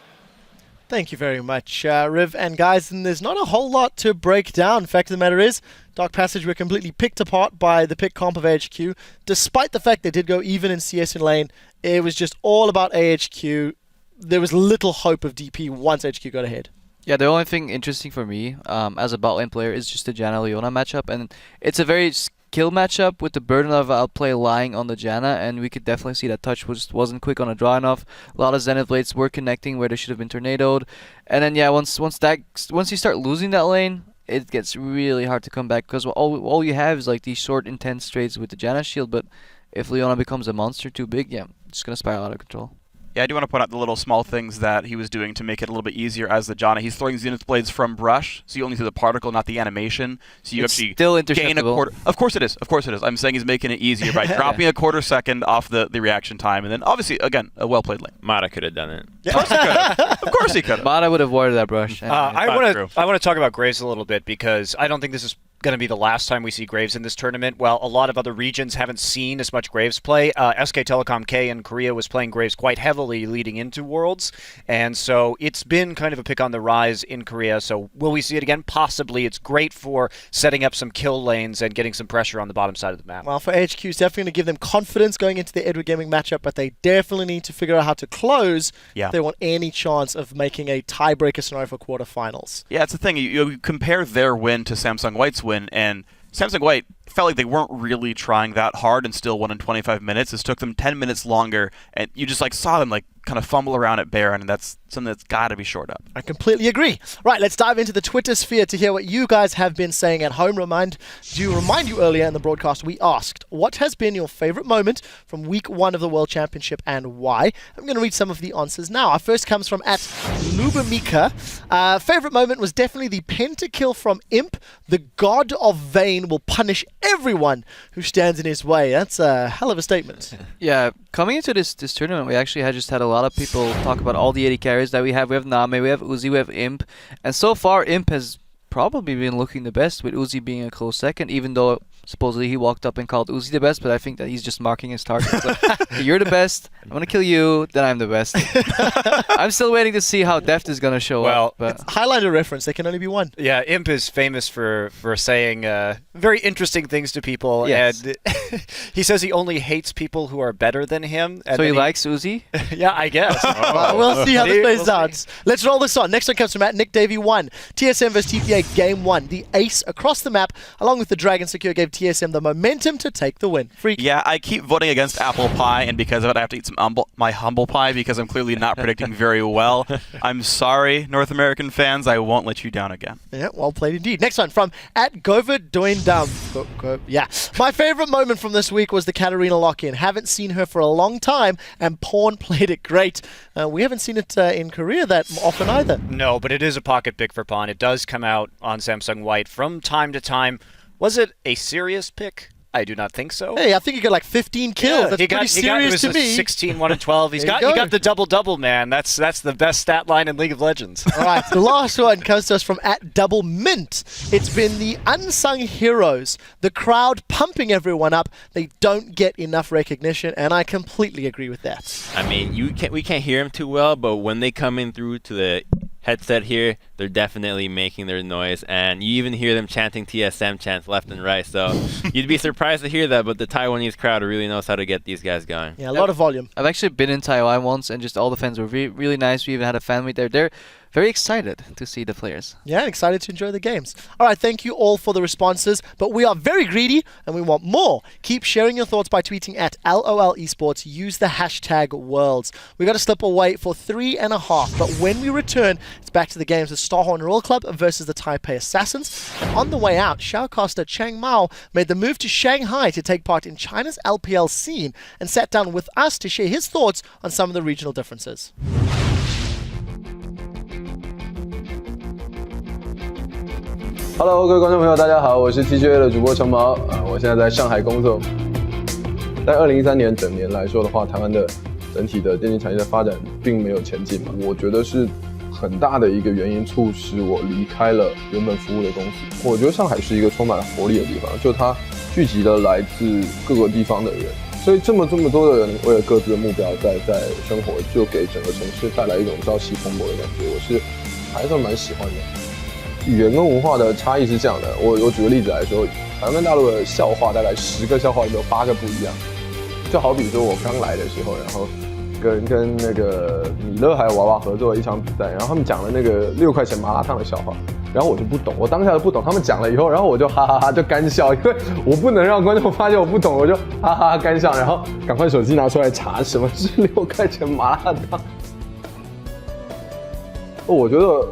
Thank you very much, Riv. And guys, and there's not a whole lot to break down. Fact of the matter is, Dark Passage were completely picked apart by the pick comp of AHQ. Despite the fact they did go even in CS in lane, it was just all about AHQ. There was little hope of DP once HQ got ahead. Yeah, the only thing interesting for me as a bot lane player is just the Janna Leona matchup, and it's a very skill matchup with the burden of outplay lying on the Janna, and we could definitely see that Touch wasn't quick on a draw enough. A lot of Zenith Blades were connecting where they should have been tornadoed, and then yeah, once you start losing that lane, it gets really hard to come back because all you have is like these short intense trades with the Janna shield. But if Leona becomes a monster too big, yeah, it's gonna spiral out of control. Yeah, I do want to point out the little small things that he was doing to make it a little bit easier as the Janna. He's throwing Zenith Blades from brush, so you only see the particle, not the animation. So you actually still gain a quarter. Of course it is. Of course it is. I'm saying he's making it easier by dropping a quarter second off the reaction time. And then, obviously, again, a well-played lane. Mata could have done it. Of course he could have. Of course he could have. Mata would have warded that brush. I want to talk about Graves a little bit because I don't think this is going to be the last time we see Graves in this tournament. Well, a lot of other regions haven't seen as much Graves play. SK Telecom K in Korea was playing Graves quite heavily leading into Worlds, and so it's been kind of a pick on the rise in Korea. So will we see it again? Possibly. It's great for setting up some kill lanes and getting some pressure on the bottom side of the map. Well, for AHQ, it's definitely going to give them confidence going into the Edward Gaming matchup, but they definitely need to figure out how to close if they want any chance of making a tiebreaker scenario for quarterfinals. Yeah, it's the thing. You compare their win to Samsung White's win, and Samsung White felt like they weren't really trying that hard and still won in 25 minutes. This took them 10 minutes longer, and you just saw them kind of fumble around at Baron, and that's something that's got to be shored up. I completely agree. Right, let's dive into the Twitter sphere to hear what you guys have been saying at home. Remind you earlier in the broadcast, we asked, what has been your favorite moment from week 1 of the World Championship and why? I'm going to read some of the answers now. Our first comes from @Lubamika. Favorite moment was definitely the pentakill from Imp. The god of Vayne will punish everyone who stands in his way. That's a hell of a statement. Yeah, coming into this tournament, we actually just had a lot of people talk about all the AD carries that we have. We have Name, we have Uzi, we have Imp. And so far, Imp has probably been looking the best, with Uzi being a close second, even though supposedly he walked up and called Uzi the best, but I think that he's just marking his target. So, you're the best, I'm going to kill you, then I'm the best. I'm still waiting to see how Deft is going to show up. But highlighter reference, there can only be one. Yeah, Imp is famous for saying very interesting things to people, and he says he only hates people who are better than him. And so he likes Uzi? Yeah, I guess. Well, we'll see how this plays out. Let's roll this on. Next one comes from @NickDavy1. TSM vs TPA Game 1. The ace across the map, along with the Dragon Secure, gave TSM the momentum to take the win. Freak. Yeah, I keep voting against apple pie, and because of it, I have to eat my humble pie because I'm clearly not predicting very well. I'm sorry, North American fans. I won't let you down again. Yeah, well played indeed. Next one from @GoverDoindum. Yeah. My favorite moment from this week was the Katarina lock-in. Haven't seen her for a long time, and Pawn played it great. We haven't seen it in Korea that often either. No, but it is a pocket pick for Pawn. It does come out on Samsung White from time to time. Was it a serious pick? I do not think so. Hey, I think he got like 15 kills. Yeah, That's pretty serious to me. 16, 1 and 12. He got the double-double, man. That's the best stat line in League of Legends. All right, the last one comes to us from @DoubleMint. It's been the unsung heroes, the crowd pumping everyone up. They don't get enough recognition, and I completely agree with that. I mean, we can't hear them too well, but when they come in through to the headset here, they're definitely making their noise, and you even hear them chanting TSM chants left and right, so you'd be surprised to hear that, but the Taiwanese crowd really knows how to get these guys going. Yeah, a lot of volume. I've actually been in Taiwan once, and just all the fans were really nice. We even had a fan meet there. They're very excited to see the players. Yeah, excited to enjoy the games. All right, thank you all for the responses, but we are very greedy and we want more. Keep sharing your thoughts by tweeting @LOL Esports. Use the hashtag Worlds. We got to slip away for 3.5, but when we return, it's back to the games of Starhorn Royal Club versus the Taipei Assassins. And on the way out, shoutcaster Chang Mao made the move to Shanghai to take part in China's LPL scene and sat down with us to share his thoughts on some of the regional differences. Hello， 各位观众朋友，大家好，我是 TGA 的主播程毛我现在在上海工作。在2013年整年来说的话，台湾的整体的电竞产业的发展并没有前进嘛，我觉得是很大的一个原因促使我离开了原本服务的公司。我觉得上海是一个充满了活力的地方，就它聚集了来自各个地方的人，所以这么多的人为了各自的目标在生活，就给整个城市带来一种朝气蓬勃的感觉，我是还算蛮喜欢的。语言跟文化的差异是这样的，我举个例子来说，台湾跟大陆的笑话大概10个笑话里面有8个不一样。就好比说我刚来的时候，然后跟那个米勒还有娃娃合作了一场比赛，然后他们讲了那个6块钱麻辣烫的笑话，然后我就不懂，我当下就不懂，他们讲了以后，然后我就哈哈哈就干笑，因为我不能让观众发现我不懂，我就哈哈哈干笑，然后赶快手机拿出来查什么是6块钱麻辣烫。我觉得。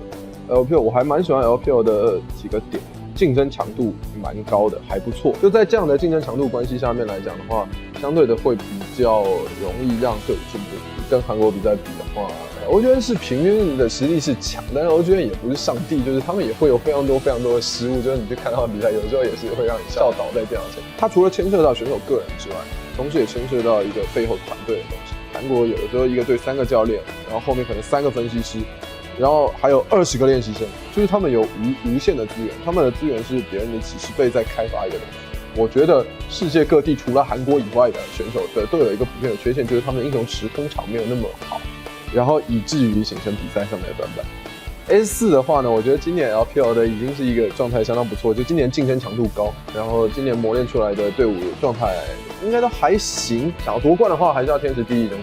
LPL 我还蛮喜欢 LPL 的几个点，竞争强度蛮高的，还不错。就在这样的竞争强度关系下面来讲的话，相对的会比较容易让队伍进步。跟韩国比赛比的话，欧娟是平均的实力是强，但是欧娟也不是上帝，就是他们也会有非常多的失误，就是你去看他们比赛，有时候也是会让你笑倒在电脑前。它除了牵涉到选手个人之外，同时也牵涉到一个背后团队的东西。韩国有的时候一个队3个教练，然后后面可能3个分析师。然后还有20个练习生，就是他们有无限的资源，他们的资源是别人的几十倍在开发一个东西。我觉得世界各地除了韩国以外的选手都有一个普遍的缺陷，就是他们的英雄池通常没有那么好，然后以至于形成比赛上面的短板。S4 的话呢，我觉得今年 LPL 的已经是一个状态相当不错，就今年竞争强度高，然后今年磨练出来的队伍状态应该都还行。想要夺冠的话，还是要天时地利人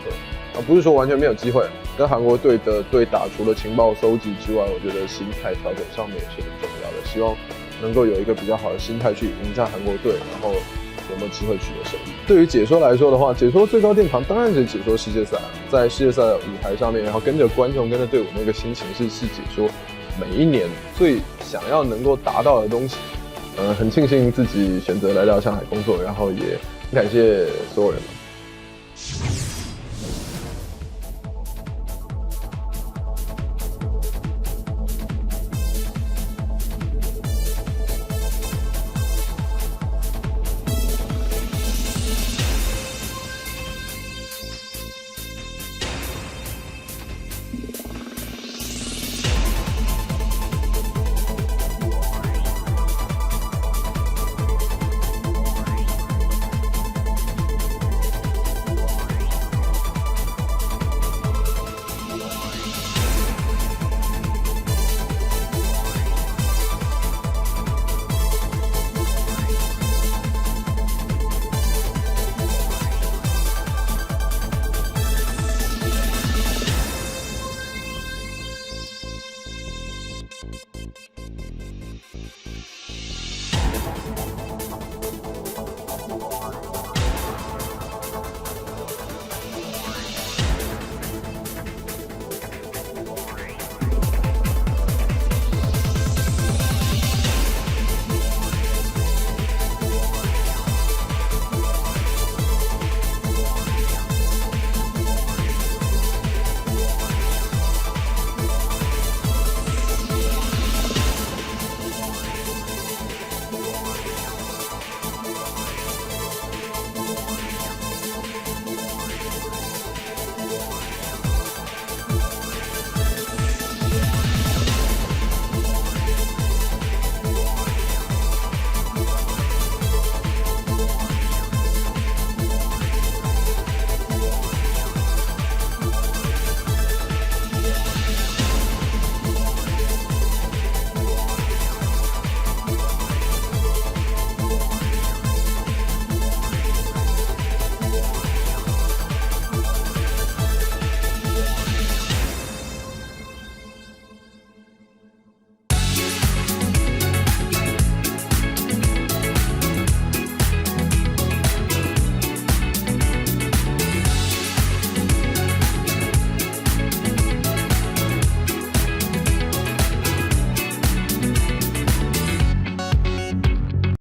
和，不是说完全没有机会。跟韩国队的对打，除了情报收集之外，我觉得心态调整上面也是很重要的。希望能够有一个比较好的心态去迎战韩国队，然后有没有机会取得胜利。对于解说来说的话，解说最高殿堂当然是解说世界赛，在世界赛的舞台上面，然后跟着观众、跟着队伍那个心情是解说每一年最想要能够达到的东西。很庆幸自己选择来到上海工作，然后也感谢所有人。